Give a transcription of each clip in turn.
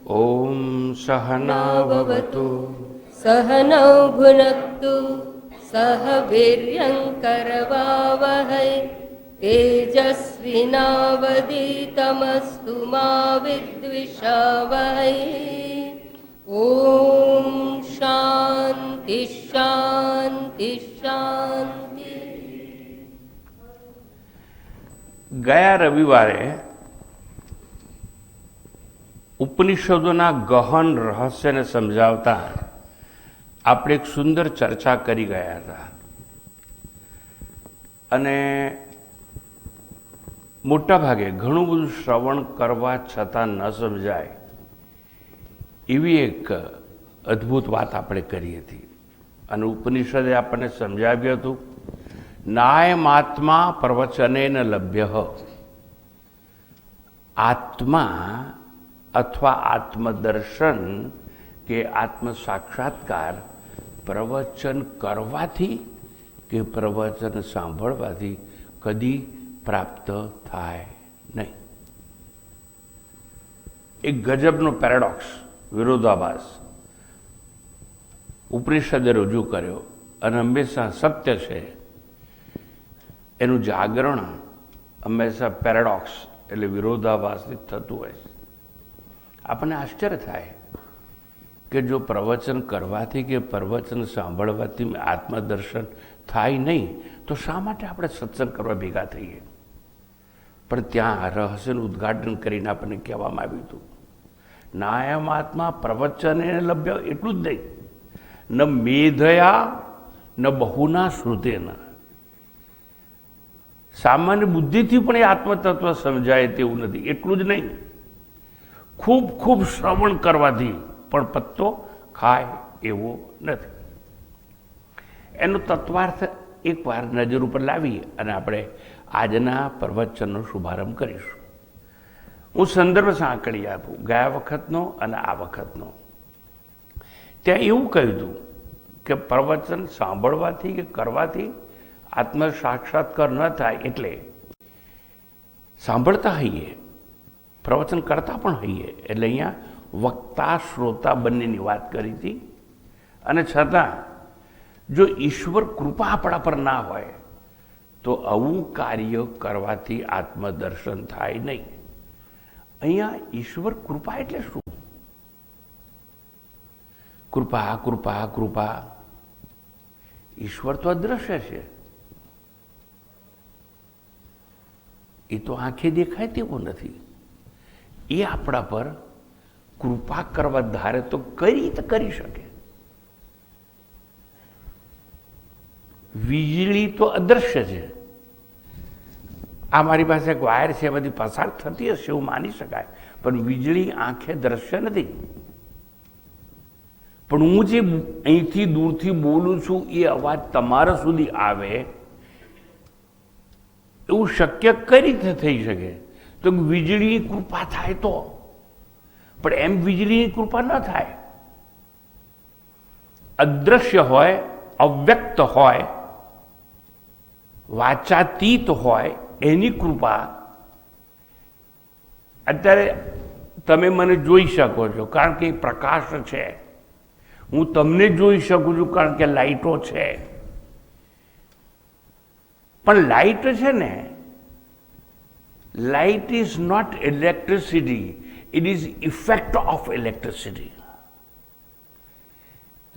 ॐ सहनाववतु सहनौ भुनक्तु सह वीर्यङ्करवावहै तेजस्विनावधीतमस्तु मा विद्विषावहै। ॐ शान्ति शान्ति शान्ति। ગયા રવિવારે ઉપનિષદોના ગહન રહસ્યને સમજાવતા આપણે એક સુંદર ચર્ચા કરી ગયા હતા અને મોટા ભાગે ઘણું બધું શ્રવણ કરવા છતાં ન સમજાય એવી એક અદ્ભુત વાત આપણે કરી હતી અને ઉપનિષદે આપણને સમજાવ્યું હતું નાયમાત્મા પ્રવચનેન લભ્ય. આત્મા અથવા આત્મદર્શન કે આત્મ સાક્ષાત્કાર પ્રવચન કરવાથી કે પ્રવચન સાંભળવાથી કદી પ્રાપ્ત થાય નહીં. એક ગજબનો પેરેડોક્સ, વિરોધાભાસ ઉપનિષદે રજૂ કર્યો અને હંમેશા સત્ય છે એનું જાગરણ હંમેશા પેરેડોક્સ એટલે વિરોધાભાસથી થતું હોય છે. આપણને આશ્ચર્ય થાય કે જો પ્રવચન કરવાથી કે પ્રવચન સાંભળવાથી આત્મદર્શન થાય નહીં તો શા માટે આપણે સત્સંગ કરવા ભેગા થઈએ? પણ ત્યાં રહસ્યનું ઉદ્ઘાટન કરીને આપણને કહેવામાં આવ્યું હતું નાયમ આત્મા પ્રવચને લભ્ય. એટલું જ નહીં, ન મેધયા ન બહુના શ્રુતેના. સામાન્ય બુદ્ધિથી પણ એ આત્મતત્વ સમજાય તેવું નથી. એટલું જ નહીં, ખૂબ ખૂબ શ્રવણ કરવાથી પણ પત્તો ખાય એવો નથી. એનો તત્વાર્થ એકવાર નજર ઉપર લાવી અને આપણે આજના પ્રવચનનો શુભારંભ કરીશું. હું સંદર્ભ સાંકળી આપું ગયા વખતનો અને આ વખતનો. ત્યાં એવું કહ્યું હતું કે પ્રવચન સાંભળવાથી કે કરવાથી આત્મ સાક્ષાત્કાર ન થાય એટલે સાંભળતા હઈએ, પ્રવચન કરતા પણ હઈએ. એટલે અહીંયા વક્તા શ્રોતા બંનેની વાત કરી હતી. અને છતાં જો ઈશ્વર કૃપા આપણા પર ના હોય તો આવું કાર્ય કરવાથી આત્મદર્શન થાય નહીં. અહીંયા ઈશ્વર કૃપા એટલે શું? કૃપા કૃપા કૃપા. ઈશ્વર તો અદ્રશ્ય છે, એ તો આંખે દેખાય તેવું નથી. એ આપણા પર કૃપા કરવા ધારે તો કઈ રીતે કરી શકે? વીજળી તો અદ્રશ્ય છે. આ મારી પાસે એક વાયર છે, બધી પસાર થતી હશે એવું માની શકાય, પણ વીજળી આંખે દ્રશ્ય નથી. પણ હું જે અહીંથી દૂરથી બોલું છું એ અવાજ તમારા સુધી આવે એવું શક્ય કઈ રીતે થઈ શકે? તો વીજળીની કૃપા થાય તો. પણ એમ વીજળીની કૃપા ન થાય. અદ્રશ્ય હોય, અવ્યક્ત હોય, વાચાતીત હોય એની કૃપા. અત્યારે તમે મને જોઈ શકો છો કારણ કે પ્રકાશ છે. હું તમને જોઈ શકું છું કારણ કે લાઈટો છે. પણ લાઈટ છે ને, light is not electricity, it is effect of electricity.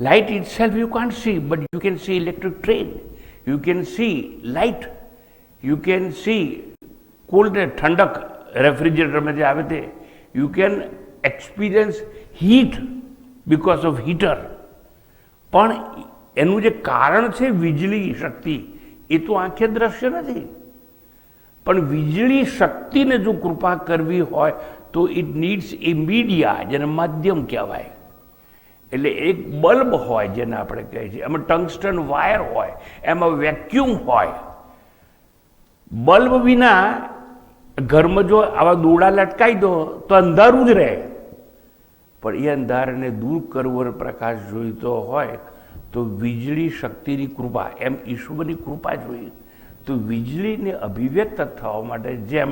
Light itself you can't see, but you can see electric train, you can see light, you can see cold ઠંડક રેફ્રિજરેટરમાં જે આવે તે, you can experience heat because of heater. પણ એનું જે કારણ છે વીજળી શક્તિ એ તો આંખે દ્રશ્ય નથી. પણ વીજળી શક્તિને જો કૃપા કરવી હોય તો ઇટ નીડ્સ એ મીડિયા, જેને માધ્યમ કહેવાય. એટલે એક બલ્બ હોય જેને આપણે કહીએ છીએ, એમાં ટંગસ્ટન વાયર હોય, એમાં વેક્યુમ હોય. બલ્બ વિના ઘરમાં જો આવા દોરડા લટકાવી દો તો અંધારું જ રહે. પણ એ અંધારાને દૂર કરવો પ્રકાશ જોઈતો હોય તો વીજળી શક્તિની કૃપા, એમ ઈશ્વરની કૃપા જોઈએ. તો વીજળીને અભિવ્યક્ત થવા માટે જેમ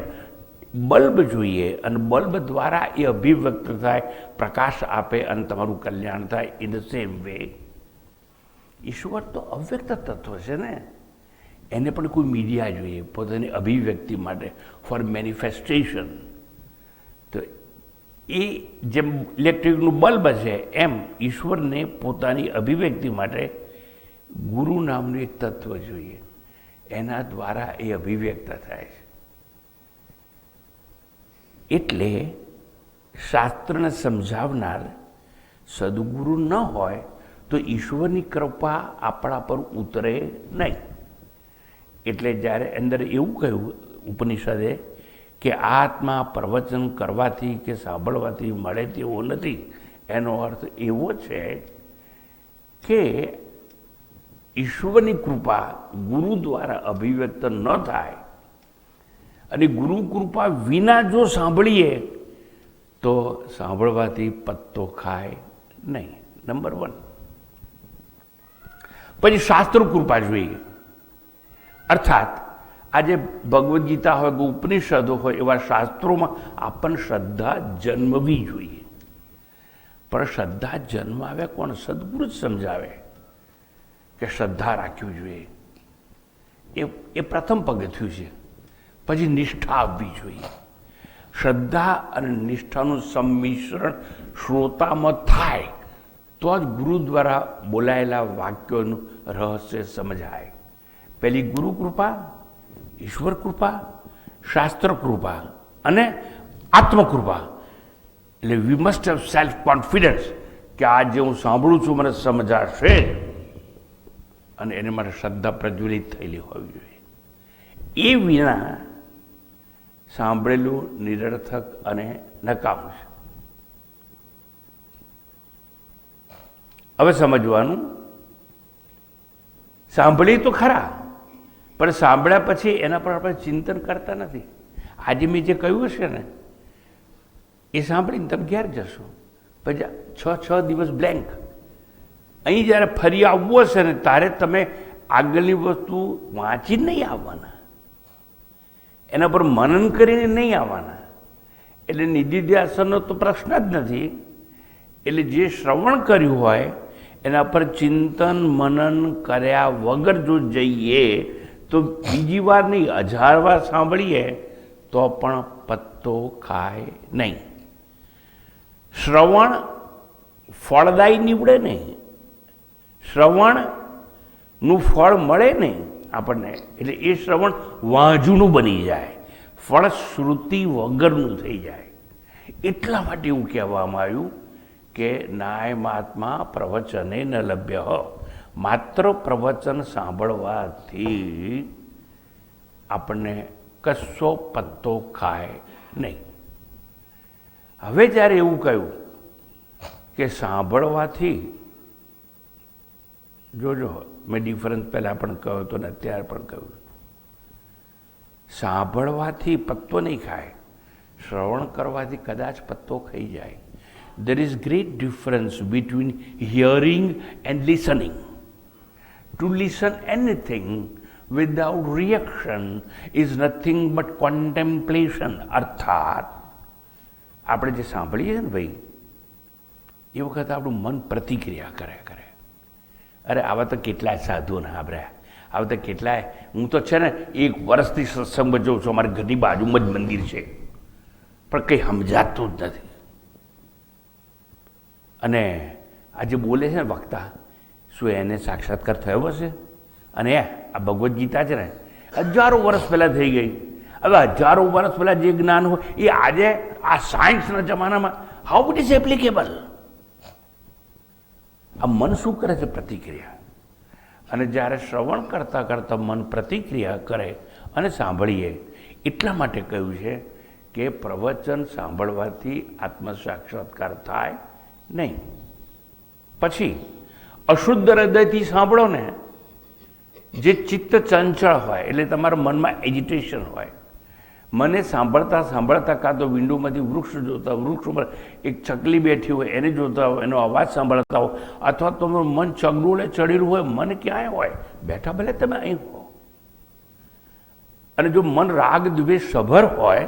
બલ્બ જોઈએ અને બલ્બ દ્વારા એ અભિવ્યક્ત થાય, પ્રકાશ આપે અને તમારું કલ્યાણ થાય. ઇન ધ સેમ વે ઈશ્વર તો અવ્યક્ત તત્વ છે ને, એને પણ કોઈ મીડિયા જોઈએ પોતાની અભિવ્યક્તિ માટે, ફોર મેનિફેસ્ટેશન. તો એ જેમ ઇલેક્ટ્રિકનું બલ્બ છે એમ ઈશ્વરને પોતાની અભિવ્યક્તિ માટે ગુરુ નામનું એક તત્વ જોઈએ, એના દ્વારા એ અભિવ્યક્ત થાય છે. એટલે શાસ્ત્રને સમજાવનાર સદગુરુ ન હોય તો ઈશ્વરની કૃપા આપણા પર ઉતરે નહીં. એટલે જ્યારે અંદર એવું કહ્યું ઉપનિષદે કે આ આત્મા પ્રવચન કરવાથી કે સાંભળવાથી મળે તેવો નથી, એનો અર્થ એવો છે કે ઈશ્વરની કૃપા ગુરુ દ્વારા અભિવ્યક્ત ન થાય અને ગુરુ કૃપા વિના જો સાંભળીએ તો સાંભળવાથી પત્તો ખાય નહીં. નંબર 1. પછી શાસ્ત્ર કૃપા જોઈએ, અર્થાત આજે ભગવદ્ ગીતા હોય કે ઉપનિષદો હોય એવા શાસ્ત્રોમાં આપણને શ્રદ્ધા જન્મવી જોઈએ. પણ શ્રદ્ધા જન્માવે કોણ? સદગુરુ જ સમજાવે કે શ્રદ્ધા રાખવી જોઈએ. એ પ્રથમ પગથિયું છે. પછી નિષ્ઠા આવવી જોઈએ. શ્રદ્ધા અને નિષ્ઠાનું સંમિશ્રણ શ્રોતામાં થાય તો જ ગુરુ દ્વારા બોલાયેલા વાક્યોનું રહસ્ય સમજાય. પહેલી ગુરુ કૃપા, ઈશ્વર કૃપા, શાસ્ત્ર કૃપા અને આત્મકૃપા. એટલે we must have self confidence કે આ જે હું સાંભળું છું મને સમજાશે, અને એને માટે શ્રદ્ધા પ્રજ્વલિત થયેલી હોવી જોઈએ. એ વિના સાંભળેલું નિરર્થક અને નકામું છે. હવે સમજવાનું, સાંભળી તો ખરા પણ સાંભળ્યા પછી એના પર આપણે ચિંતન કરતા નથી. આજે મેં જે કહ્યું છે ને એ સાંભળીને તમે ઘેર જશો, પછી 6 દિવસ બ્લેન્ક. અહીં જ્યારે ફરી આવવું હશે ને ત્યારે તમે આગળની વસ્તુ વાંચીને નહીં આવવાના, એના પર મનન કરીને નહીં આવવાના. એટલે નિધિધ્યાસનનો તો પ્રશ્ન જ નથી. એટલે જે શ્રવણ કર્યું હોય એના પર ચિંતન મનન કર્યા વગર જો જઈએ તો બીજી વાર નહીં 1000 વાર સાંભળીએ તો પણ પત્તો ખાય નહીં. શ્રવણ ફળદાયી નીવડે નહીં, શ્રવણનું ફળ મળે નહીં આપણને. એટલે એ શ્રવણ વાંઝુનું બની જાય, ફળ શ્રુતિ વગરનું થઈ જાય. એટલા માટે એવું કહેવામાં આવ્યું કે નાય મહાત્મા પ્રવચને ન લભ્ય. માત્ર પ્રવચન સાંભળવાથી આપણને કશો પત્તો ખાય નહીં. હવે જ્યારે એવું કહ્યું કે સાંભળવાથી, જોજો મેં ડિફરન્સ પહેલાં પણ કહ્યું હતો ને અત્યારે પણ કહ્યું, સાંભળવાથી પત્તો નહીં ખાય, શ્રવણ કરવાથી કદાચ પત્તો ખાઈ જાય. There is great difference between hearing and listening. To listen anything without reaction is nothing but contemplation. અર્થાત આપણે જે સાંભળીએ ને ભાઈ એ વખતે આપણું મન પ્રતિક્રિયા કરે. અરે આવા તો કેટલાય સાધુઓને સાંભળ્યા, આવા તો કેટલાય. હું તો છે ને 1 વર્ષથી સત્સંગમાં જઉં છું, અમારી ઘરની બાજુમાં જ મંદિર છે, પણ કંઈ સમજાતું જ નથી. અને આજે બોલે છે ને વક્તા, શું એને સાક્ષાત્કાર થયો હશે? અને આ ભગવદ્ ગીતા છે ને 1000 વર્ષ પહેલાં થઈ ગઈ. હવે 1000 વર્ષ પહેલાં જે જ્ઞાન હોય એ આજે આ સાયન્સના જમાનામાં હાઉ ઇટ ઇઝ એપ્લિકેબલ? આ મન શું કરે છે? પ્રતિક્રિયા. અને જ્યારે શ્રવણ કરતાં કરતાં મન પ્રતિક્રિયા કરે અને સાંભળીએ, એટલા માટે કહ્યું છે કે પ્રવચન સાંભળવાથી આત્મ સાક્ષાત્કાર થાય નહીં. પછી અશુદ્ધ હૃદયથી સાંભળો ને, જે ચિત્ત ચંચળ હોય, એટલે તમારા મનમાં એજિટેશન હોય. મને સાંભળતા સાંભળતા કાં તો વિન્ડોમાંથી વૃક્ષ જોતા, વૃક્ષ ઉપર એક ચકલી બેઠી હોય એને જોતા હોય, એનો અવાજ સાંભળતા હો, અથવા તમારું મન ચગડોળે ચડેલું હોય, મન ક્યાંય હોય, બેઠા ભલે તમે અહીં હો. અને જો મન રાગ દ્વેષ સભર હોય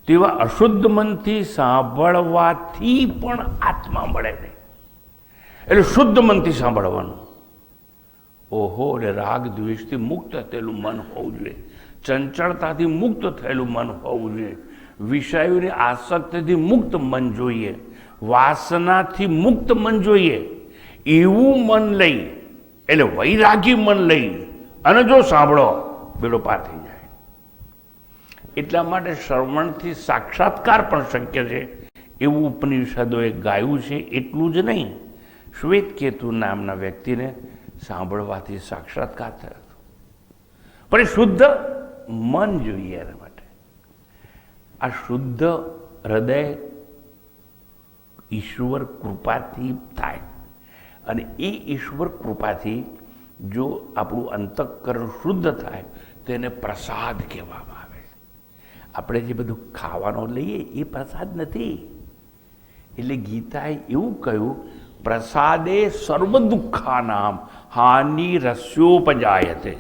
તેવા અશુદ્ધ મનથી સાંભળવાથી પણ આત્મા મળે નહીં. એટલે શુદ્ધ મનથી સાંભળવાનું. ઓહો, એટલે રાગ દ્વેષથી મુક્ત થયેલું મન હોવું જોઈએ, ચંચળતાથી મુક્ત થયેલું મન હોવું જોઈએ, વિષયોની આસક્તિથી મુક્ત મન જોઈએ, વાસનાથી મુક્ત મન જોઈએ. એવું મન લઈ, એટલે વૈરાગી મન લઈ અને જો સાંભળો, બેડો પાર થઈ જાય. એટલા માટે શ્રવણથી સાક્ષાત્કાર પણ શક્ય છે એવું ઉપનિષદોએ ગાયું છે. એટલું જ નહીં, શ્વેતકેતુ નામના વ્યક્તિને સાંભળવાથી સાક્ષાત્કાર થયો હતો. પણ એ શુદ્ધ મન જોઈએ એના માટે. આ શુદ્ધ હૃદય ઈશ્વર કૃપાથી થાય, અને એ ઈશ્વર કૃપાથી જો આપણું અંતઃકરણ શુદ્ધ થાય તો એને પ્રસાદ કહેવામાં આવે. આપણે જે બધું ખાવાનો લઈએ એ પ્રસાદ નથી. એટલે ગીતાએ એવું કહ્યું, પ્રસાદે સર્વ દુઃખાનામ હાનિ રસ્યોપજાયતે.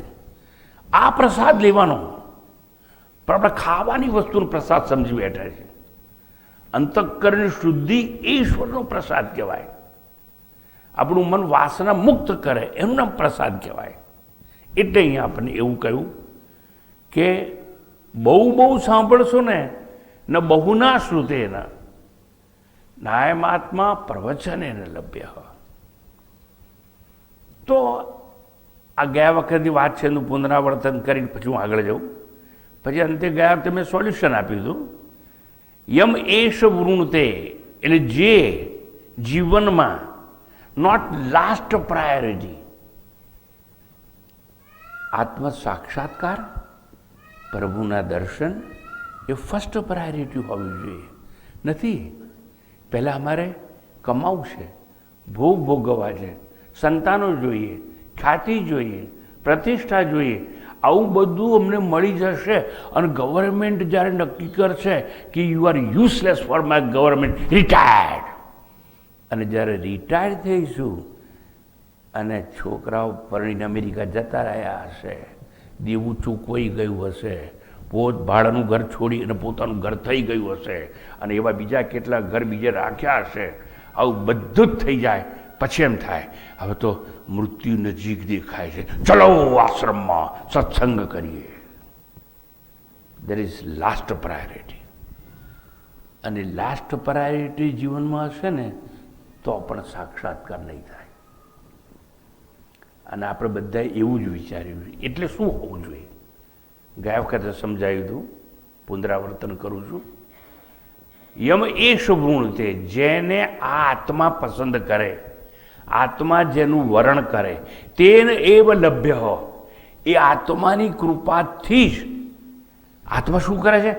આ પ્રસાદ લેવાનો, પણ આપણે ખાવાની વસ્તુનો પ્રસાદ સમજી બેઠા છે. અંતઃકરણ શુદ્ધિ એ ઈશ્વરનો પ્રસાદ કહેવાય. આપણું મન વાસના મુક્ત કરે એનું નામ પ્રસાદ કહેવાય. એટલે અહીંયા આપણને એવું કહ્યું કે બહુ સાંભળશો ને ન બહુના શ્રુતેન નાયમાત્મા પ્રવચનેન લભ્ય. તો આ ગયા વખતની વાત છે એનું પુનરાવર્તન કરીને પછી હું આગળ જાઉં. પછી અંતે ગયા વખતે મેં સોલ્યુશન આપ્યું હતું. યમ એશ વૃણતે, એટલે જે જીવનમાં નોટ લાસ્ટ પ્રાયોરિટી, આત્મ સાક્ષાત્કાર, પ્રભુના દર્શન એ ફર્સ્ટ પ્રાયોરિટી હોવી જોઈએ. નથી. પહેલાં અમારે કમાવું છે, ભોગ ભોગવવા છે, સંતાનો જોઈએ, ખ્યાતિ જોઈએ, પ્રતિષ્ઠા જોઈએ. આવું બધું અમને મળી જશે અને ગવર્મેન્ટ જ્યારે નક્કી કરશે કે you are useless for my government, retired. અને જ્યારે રિટાયર્ડ થઈશું અને છોકરાઓ પરણીને અમેરિકા જતા રહ્યા હશે, દેવું ચૂકવાઈ ગયું હશે, ભાડાનું ઘર છોડી અને પોતાનું ઘર થઈ ગયું હશે, અને એવા બીજા કેટલા ઘર બીજે રાખ્યા હશે, આવું બધું જ થઈ જાય, પછી એમ થાય હવે તો મૃત્યુ નજીક દેખાય છે, ચલો આશ્રમમાં સત્સંગ કરીએ. There is last priority. અને લાસ્ટ પ્રાયોરિટી જીવનમાં હશે ને તો પણ સાક્ષાત્કાર નહીં થાય. અને આપણે બધાએ એવું જ વિચાર્યું. એટલે શું હોવું જોઈએ? ગયા વખતે સમજાવ્યું હતું, પુનરાવર્તન કરું છું. યમ એશ વૃણતે, જેને આ આત્મા પસંદ કરે, આત્મા જેનું વરણ કરે, તેને એવ લભ્ય. એ આત્માની કૃપાથી જ આત્મા શું કરે છે?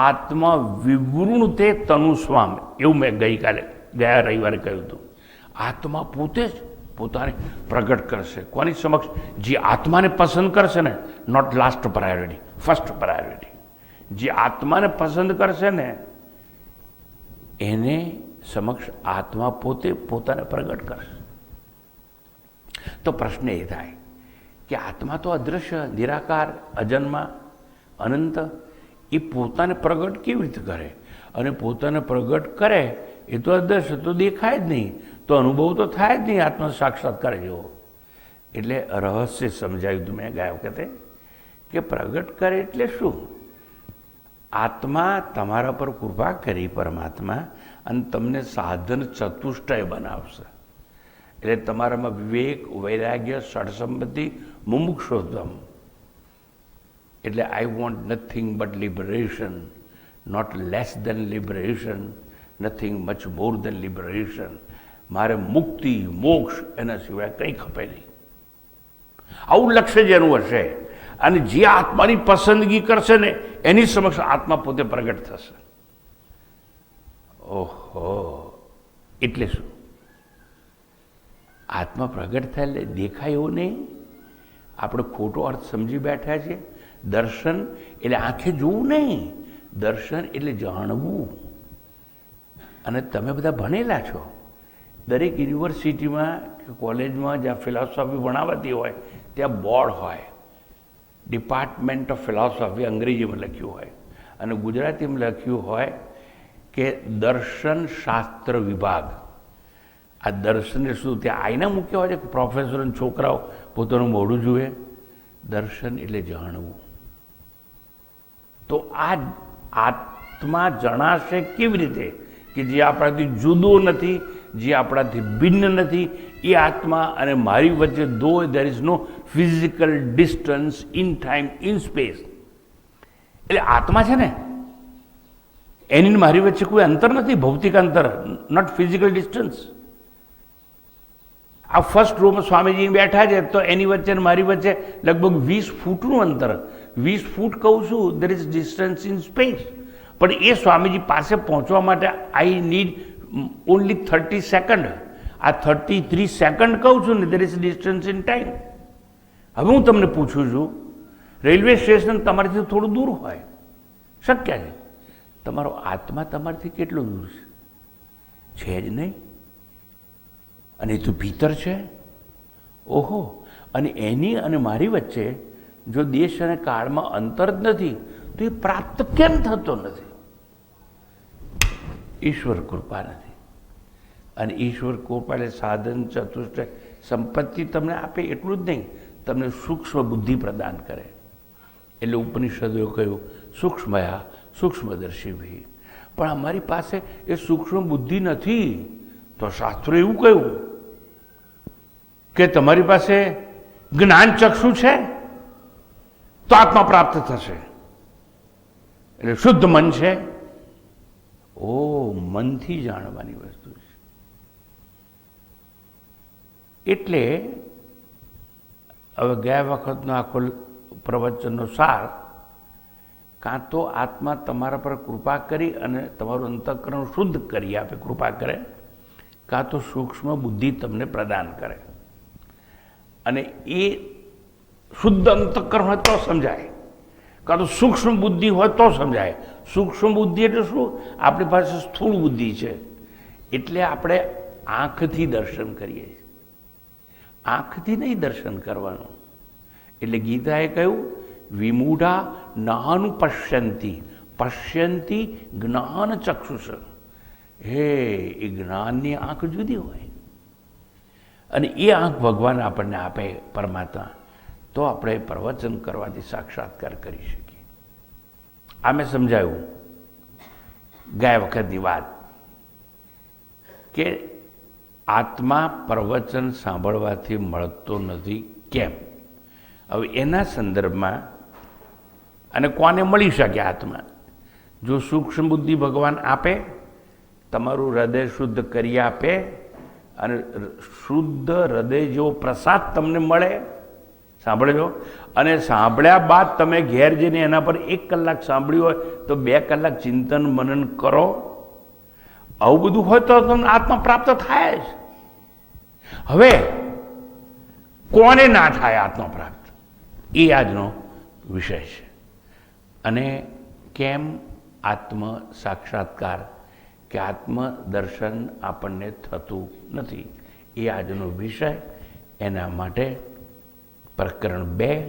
આત્મા વિવૃણતે તનુ સ્વામ. એવું મેં ગઈકાલે ગયા રવિવારે કહ્યું હતું. આત્મા પોતે જ પોતાને પ્રગટ કરશે. કોની સમક્ષ? જે આત્માને પસંદ કરશે ને, not last priority, first priority. જે આત્માને પસંદ કરશે ને એને સમક્ષ આત્મા પોતે પોતાને પ્રગટ કરશે. તો પ્રશ્ન એ થાય કે આત્મા તો અદૃશ્ય, નિરાકાર, અજન્મા, અનંત, એ પોતાને પ્રગટ કેવી રીતે કરે? અને પોતાને પ્રગટ કરે એ તો અદૃશ્ય, તો દેખાય જ નહીં, તો અનુભવ તો થાય જ નહીં આત્મા સાક્ષાત્કાર જેવો. એટલે રહસ્ય સમજાવ્યું હતું મેં ગયા વખતે કે પ્રગટ કરે એટલે શું? આત્મા તમારા પર કૃપા કરી, પરમાત્મા, અને તમને સાધન ચતુષ્ટય બનાવશે. એટલે તમારામાં વિવેક, વૈરાગ્ય, ષડસંપત્તિ, મુમુક્ષુત્વમ. એટલે I want nothing but liberation, not less than liberation, nothing much more than liberation. મારે મુક્તિ, મોક્ષ, એના સિવાય કંઈ ખપે નહીં. આવું લક્ષ્ય જેનું હશે અને જે આત્માની પસંદગી કરશે ને એની સમક્ષ આત્મા પોતે પ્રગટ થશે. ઓહો, એટલે શું? આત્મા પ્રગટ થાય એટલે દેખાય એવું નહીં. આપણે ખોટો અર્થ સમજી બેઠા છીએ. દર્શન એટલે આંખે જોવું નહીં, દર્શન એટલે જાણવું. અને તમે બધા ભણેલા છો. દરેક યુનિવર્સિટીમાં કે કોલેજમાં જ્યાં ફિલોસોફી ભણાવતી હોય ત્યાં બોર્ડ હોય, ડિપાર્ટમેન્ટ ઓફ ફિલોસોફી અંગ્રેજીમાં લખ્યું હોય, અને ગુજરાતીમાં લખ્યું હોય કે દર્શન શાસ્ત્ર વિભાગ. આ દર્શન શું ત્યાં આઈના મૂક્યા હોય છે પ્રોફેસર અને છોકરાઓ પોતાનું મોઢું જુએ? દર્શન એટલે જાણવું. તો આ આત્મા જણાશે કેવી રીતે કે જે આપણાથી જુદો નથી, જે આપણાથી ભિન્ન નથી, એ આત્મા અને મારી વચ્ચે there is no physical distance in time in space. એટલે આત્મા છે ને એની મારી વચ્ચે કોઈ અંતર નથી, ભૌતિક અંતર, નોટ ફિઝિકલ ડિસ્ટન્સ. આ ફર્સ્ટ રૂમ સ્વામીજી બેઠા છે તો એની વચ્ચે મારી વચ્ચે લગભગ 20 ફૂટનું અંતર. 20 ફૂટ કહું છું, there is distance in space. પણ એ સ્વામીજી પાસે પહોંચવા માટે આઈ નીડ ઓનલી 30 સેકન્ડ. આ 33 સેકન્ડ કહું છું ને, there is distance in time. હવે હું તમને પૂછું છું, રેલવે સ્ટેશન તમારાથી થોડું દૂર હોય, શક્ય છે. તમારો આત્મા તમારાથી કેટલો દૂર છે જ નહીં. અને એ તો ભીતર છે. ઓહો, અને એની અને મારી વચ્ચે જો દેશ અને કાળમાં અંતર જ નથી તો એ પ્રાપ્ત કેમ થતો નથી? ઈશ્વર કૃપા નથી. અને ઈશ્વર કૃપા એટલે સાધન ચતુષ્ટય સંપત્તિ તમને આપે એટલું જ નહીં, તમને સૂક્ષ્મ બુદ્ધિ પ્રદાન કરે. એટલે ઉપનિષદોએ કહ્યું સૂક્ષ્મયા સૂક્ષ્મદર્શી ભી. પણ અમારી પાસે એ સૂક્ષ્મ બુદ્ધિ નથી. તો શાસ્ત્રોએ એવું કહ્યું કે તમારી પાસે જ્ઞાન ચક્ષુ છે તો આત્મા પ્રાપ્ત થશે. એટલે શુદ્ધ મન છે. ઓ, મનથી જાણવાની વસ્તુ છે. એટલે હવે ગયા વખતનો આખો પ્રવચનનો સાર, કાં તો આત્મા તમારા પર કૃપા કરી અને તમારું અંતઃકરણ શુદ્ધ કરી આપે, કૃપા કરે, કાં તો સૂક્ષ્મ બુદ્ધિ તમને પ્રદાન કરે. અને એ શુદ્ધ અંતઃકરણ હોય તો સમજાય, કાં તો સૂક્ષ્મ બુદ્ધિ હોય તો સમજાય. સૂક્ષ્મ બુદ્ધિ એટલે શું? આપણી પાસે સ્થૂળ બુદ્ધિ છે એટલે આપણે આંખથી દર્શન કરીએ છીએ, આંખથી નહીં દર્શન કરવાનું. એટલે ગીતાએ કહ્યું વિમૂઢા નાનું પશ્યંતી પશ્યંતી જ્ઞાન ચક્ષુષ. હે, એ જ્ઞાનની આંખ જુદી હોય અને એ આંખ ભગવાન આપણને આપે પરમાત્મા, તો આપણે પ્રવચન કરવાથી સાક્ષાત્કાર કરી શકીએ. આ મેં સમજાયું ગયા વખતની વાત કે આત્મા પ્રવચન સાંભળવાથી મળતો નથી કેમ. હવે એના સંદર્ભમાં અને કોને મળી શકે આત્મા? જો સૂક્ષ્મ બુદ્ધિ ભગવાન આપે, તમારું હૃદય શુદ્ધ કરી આપે અને શુદ્ધ હૃદય જેવો પ્રસાદ તમને મળે, સાંભળજો. અને સાંભળ્યા બાદ તમે ઘેર જઈને એના પર 1 કલાક સાંભળ્યું હોય તો 2 કલાક ચિંતન મનન કરો. આવું બધું હોય તો તમને આત્મા પ્રાપ્ત થાય જ. હવે કોને ના થાય આત્મા પ્રાપ્ત, એ આજનો વિષય છે. અને કેમ આત્મ સાક્ષાત્કાર કે આત્મ દર્શન આપણને થતું નથી, એ આજનો વિષય. એના માટે પ્રકરણ 2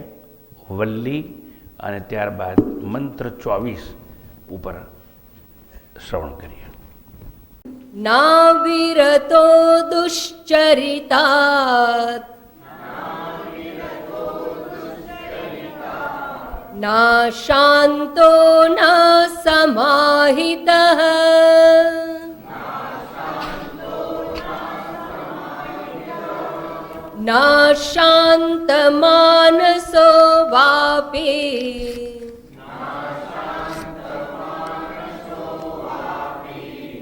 વલ્લી અને ત્યારબાદ મંત્ર 24 ઉપર શ્રવણ કરીએ. નાવિરતો દુશ્ચરિતાત ના શાંતો ના સમાહિતઃ ના શાંતમાનસો વાપી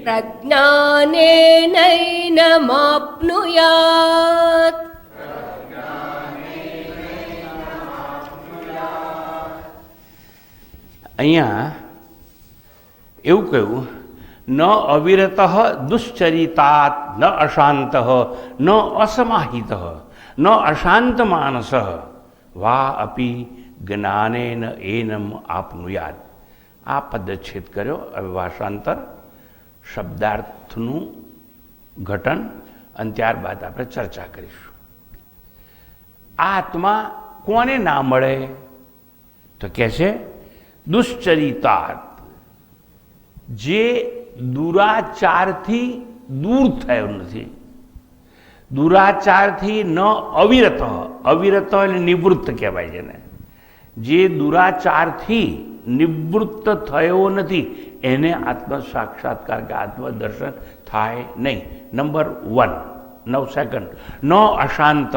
પ્રજ્ઞાનેનૈનમાપ્નુયાત. અહીંયા એવું કહ્યું, ન અવિરત દુશ્ચરિતાત ન અશાંત ન અસમાહિત ન અશાંત માનસ વા અપી જ્ઞાનેન એનમ આપનુયાદ. આ પદચ્છેદ કર્યો. હવે ભાષાંતર, શબ્દાર્થનું ઘટન અને ત્યારબાદ આપણે ચર્ચા કરીશું. આ આત્મા કોને ના મળે તો કહે છે દુશ્ચરિતાત. જે દુરાચારથી દૂર થયો નથી. દુરાચારથી ન અવિરત, અવિરત એટલે નિવૃત્ત કહેવાય છે ને. જે દુરાચારથી નિવૃત્ત થયો નથી એને આત્મ સાક્ષાત્કાર કે આત્મદર્શન થાય નહીં. Number 1, 9 second. ન અશાંત.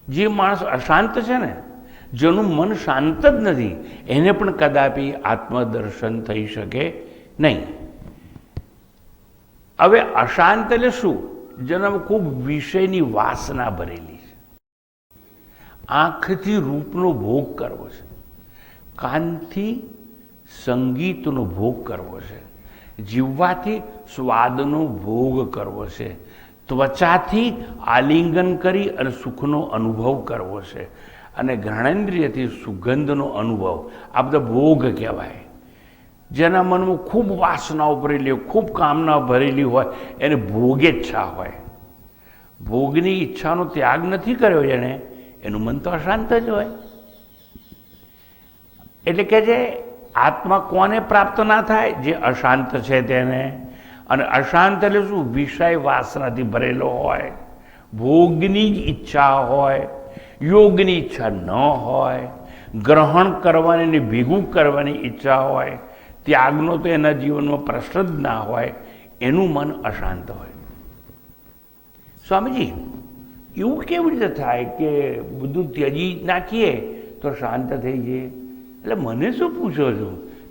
જે માણસ અશાંત છે ને, જેનું મન શાંત જ નથી, એને પણ કદાપી આત્મદર્શન થઈ શકે નહીં. હવે અશાંત એટલે શું? જેનામાં ખૂબ વિષયની વાસના ભરેલી છે. આંખથી રૂપનો ભોગ કરવો છે, કાનથી સંગીતનો ભોગ કરવો છે, જીવવાથી સ્વાદનો ભોગ કરવો છે, ત્વચાથી આલિંગન કરી અને સુખનો અનુભવ કરવો છે, અને ઘ્રાણેન્દ્રિયથી સુગંધનો અનુભવ. આ બધા ભોગ કહેવાય. જેના મનમાં ખૂબ વાસનાઓ ભરેલી હોય, ખૂબ કામના ભરેલી હોય, એને ભોગેચ્છા હોય. ભોગની ઈચ્છાનો ત્યાગ નથી કર્યો જેણે, એનું મન તો અશાંત જ હોય. એટલે કે જે આત્મા કોને પ્રાપ્ત ના થાય? જે અશાંત છે તેને. અને અશાંત એટલે શું? વિષય વાસનાથી ભરેલો હોય, ભોગની જ ઈચ્છા હોય, યોગની ઈચ્છા ન હોય, ગ્રહણ કરવાની ને ભેગું કરવાની ઈચ્છા હોય, ત્યાગનો તો એના જીવનમાં પ્રશ્ન જ ના હોય, એનું મન અશાંત હોય. સ્વામીજી, એવું કેવી રીતે થાય કે બધું ત્યજી નાખીએ તો શાંત થઈ જઈએ? એટલે મને શું પૂછો છો?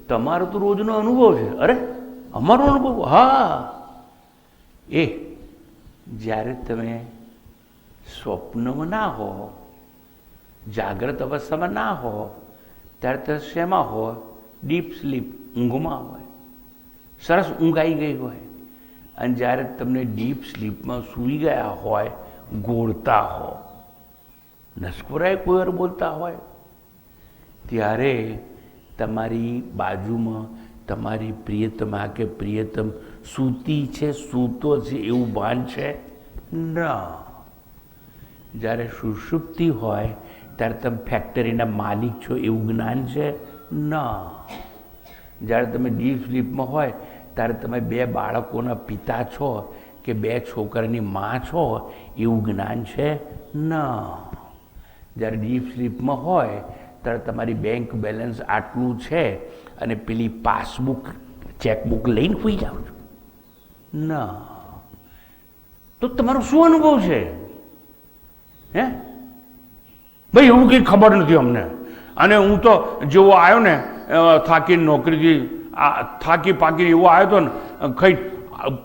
તમારો તો રોજનો અનુભવ છે. અરે અમારો અનુભવ? હા, એ જ્યારે તમે સ્વપ્નમાં ના હો, જાગ્રત અવસ્થામાં ના હો, ત્યારે તમે શેમાં હો? ડીપ સ્લીપ, ઊંઘમાં હોય, સરસ ઊંઘ આવી ગઈ હોય. અને જ્યારે તમને ડીપ સ્લીપમાં સૂઈ ગયા હોય, ગોળતા હો, નસકોરાય કોઈ વાર બોલતા હોય, ત્યારે તમારી બાજુમાં તમારી પ્રિયતમા કે પ્રિયતમ સૂતી છે, સૂતો છે એવું ભાન છે? ના. જ્યારે સુષુપ્તિ હોય ત્યારે તમે ફેક્ટરીના માલિક છો એવું જ્ઞાન છે? ના. જ્યારે તમે ડીપ સ્લીપમાં હોય ત્યારે તમે 2 બાળકોના પિતા છો કે 2 છોકરાની મા છો એવું જ્ઞાન છે? ના. જ્યારે ડીપ સ્લીપમાં હોય ત્યારે તમારી બેંક બેલેન્સ આટલું છે અને પેલી પાસબુક ચેકબુક લઈને સૂઈ જાઓ છો? ના. તો તમારો શું અનુભવ છે? હે ભાઈ, એવું કંઈ ખબર નથી અમને. અને હું તો જેવો આવ્યો ને થાકી નોકરીથી થાકી પાકી એવો આવ્યો હતો ને, ખાઈ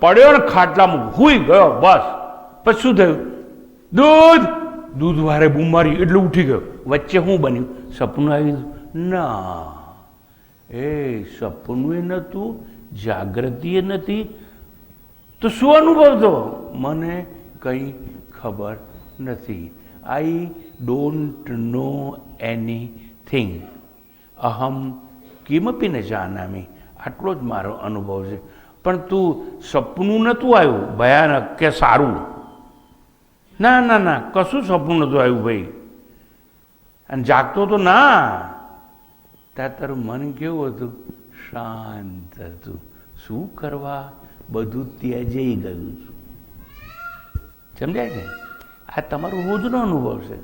પડ્યો ને ખાટલામાં સૂઈ ગયો, બસ. પછી શું થયું? દૂધ વારે બૂમ મારી એટલે ઉઠી ગયો. વચ્ચે શું બન્યું? સપનું આવ્યું? ના, એ સપનું એ નહોતું, જાગૃતિ એ નથી. તો શું અનુભવ તો? મને કંઈ ખબર નથી. I don't know anything. અહમ કિમપી ન જાનામી. આટલો જ મારો અનુભવ છે. પણ તું સપનું નહોતું આવ્યું ભયાનક કે સારું? ના ના ના, કશું સપનું નહોતું આવ્યું ભાઈ. અને જાગતો તો ના, ત્યાં તારું મન કેવું હતું? શાંત હતું. શું કરવા? બધું ત્યજાઈ ગયું છું. સમજાય છે? આ તમારો રોજનો અનુભવ છે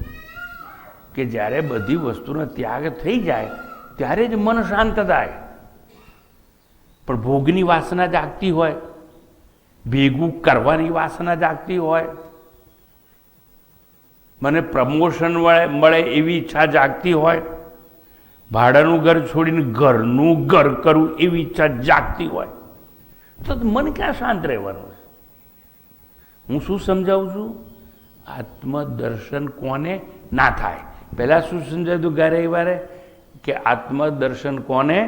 કે જ્યારે બધી વસ્તુનો ત્યાગ થઈ જાય ત્યારે જ મન શાંત થાય. પણ ભોગની વાસના જાગતી હોય, ભેગું કરવાની વાસના જાગતી હોય, મને પ્રમોશન મળે એવી ઈચ્છા જાગતી હોય, ભાડાનું ઘર છોડીને ઘરનું ઘર કરવું એવી ઈચ્છા જાગતી હોય, તો મન ક્યાં શાંત રહેવાનું છે? હું શું સમજાવું છું? આત્મદર્શન કોને ના થાય? પહેલાં શું સમજાયું ગારે વારે કે આત્મદર્શન કોને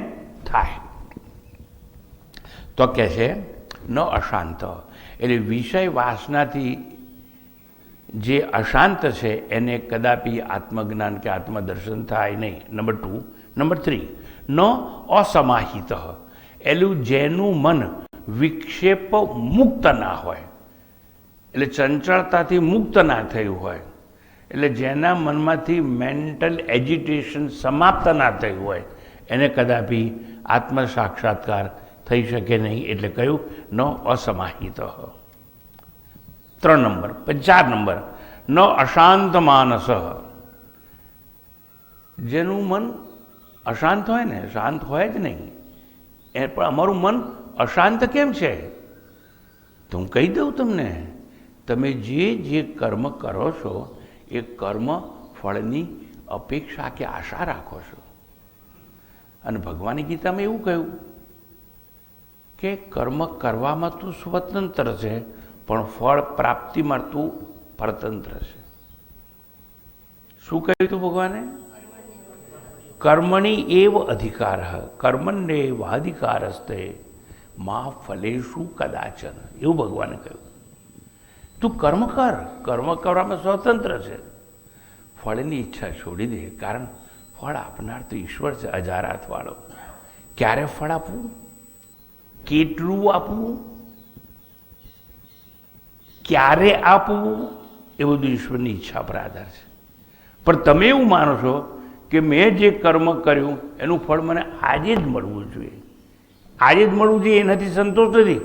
થાય? તો કહે છે ન અશાંત. એટલે વિષય વાસનાથી જે અશાંત છે એને કદાપી આત્મજ્ઞાન કે આત્મદર્શન થાય નહીં. નંબર 2. નંબર 3, ન અસમાહિત. એલું જેનું મન વિક્ષેપ મુક્ત ના હોય, એટલે ચંચળતાથી મુક્ત ના થયું હોય, એટલે જેના મનમાંથી મેન્ટલ એજિટેશન સમાપ્ત ના થયું હોય, એને કદાપી આત્મ સાક્ષાત્કાર થઈ શકે નહીં. એટલે કયું? ન અસમાહિત. 3 નંબર. 4 નંબર, ન અશાંત માનસ. જેનું મન અશાંત હોય ને, શાંત હોય જ નહીં, એ પણ અમારું મન અશાંત કેમ છે? તો હું કહી દઉં તમને, તમે જે કર્મ કરો છો એ કર્મ ફળની અપેક્ષા કે આશા રાખો છો. અને ભગવાનની ગીતામાં એવું કહ્યું કે કર્મ કરવામાં તું સ્વતંત્ર છે, પણ ફળ પ્રાપ્તિમાં તું પરતંત્ર છે. શું કહ્યું હતું ભગવાને? કર્મણી એવ અધિકાર, કર્મણ્યેવ અધિકારસ્તે મા ફલેષુ કદાચન. એવું ભગવાને કહ્યું. તું કર્મ કર, કર્મ કરવામાં સ્વતંત્ર છે, ફળની ઈચ્છા છોડી દે. કારણ ફળ આપનાર તો ઈશ્વર છે, અજારાથવાળો. ક્યારે ફળ આપવું, કેટલું આપવું, ક્યારે આપવું, એ બધું ઈશ્વરની ઈચ્છા પર આધાર છે. પણ તમે એવું માનો છો કે મેં જે કર્મ કર્યું એનું ફળ મને આજે જ મળવું જોઈએ, આજે જ મળવું જોઈએ, એનાથી સંતોષ નથી.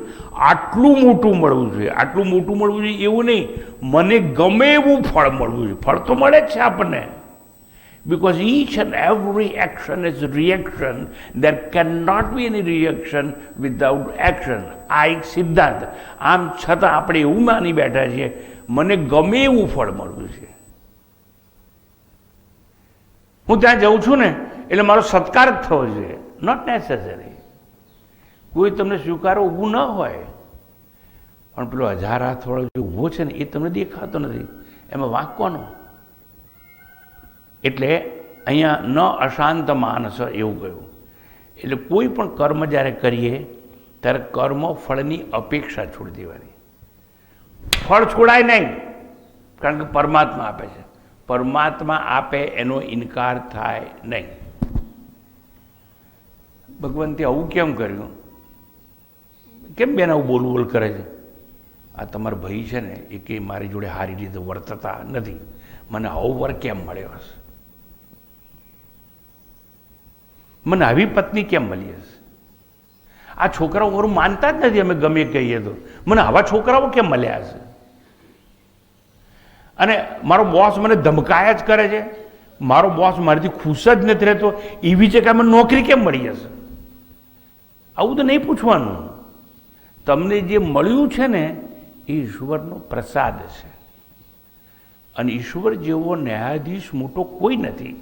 આટલું મોટું મળવું જોઈએ, આટલું મોટું મળવું જોઈએ એવું નહીં, મને ગમે એવું ફળ મળવું જોઈએ. ફળ તો મળે જ છે આપણને, because each and every action is reaction. There cannot be any reaction without action. આ એક સિદ્ધાંત. આમ છતાં આપણે એવું માની બેઠા છીએ મને ગમે એવું ફળ મળવું છે. હું ત્યાં જાઉં છું ને એટલે મારો સત્કાર જ થવો જોઈએ, નોટ નેસેસરી. કોઈ તમને સ્વીકારો ઊભું ન હોય, પણ પેલો 1000 હાથવાળો જે ઊભો છે ને એ તમને દેખાતો નથી, એમાં વાંક કોનો? એટલે અહીંયા ન અશાંત માનસ એવું કહ્યું. એટલે કોઈ પણ કર્મ જ્યારે કરીએ ત્યારે કર્મ ફળની અપેક્ષા છોડી દેવાની. ફળ છોડાય નહીં, કારણ કે પરમાત્મા આપે છે. પરમાત્મા આપે એનો ઇનકાર થાય નહીં. ભગવંતે આવું કેમ કર્યું? કેમ બેન આવું બોલ બોલ કરે છે? આ તમારા ભાઈ છે ને એ કે મારી જોડે સારી રીતે વર્તતા નથી, મને આવો વર કેમ મળ્યો હશે? મને આવી પત્ની કેમ મળી હશે? આ છોકરાઓ મારું માનતા જ નથી, અમે ગમે કહીએ તો. મને આવા છોકરાઓ કેમ મળ્યા હશે? અને મારો બોસ મને ધમકાયા જ કરે છે, મારો બોસ મારાથી ખુશ જ નથી રહેતો, એવી જગ્યાએ મને નોકરી કેમ મળી હશે? આવું તો નહીં પૂછવાનું. તમને જે મળ્યું છે ને એ ઈશ્વરનો પ્રસાદ છે. અને ઈશ્વર જેવો ન્યાયાધીશ મોટો કોઈ નથી.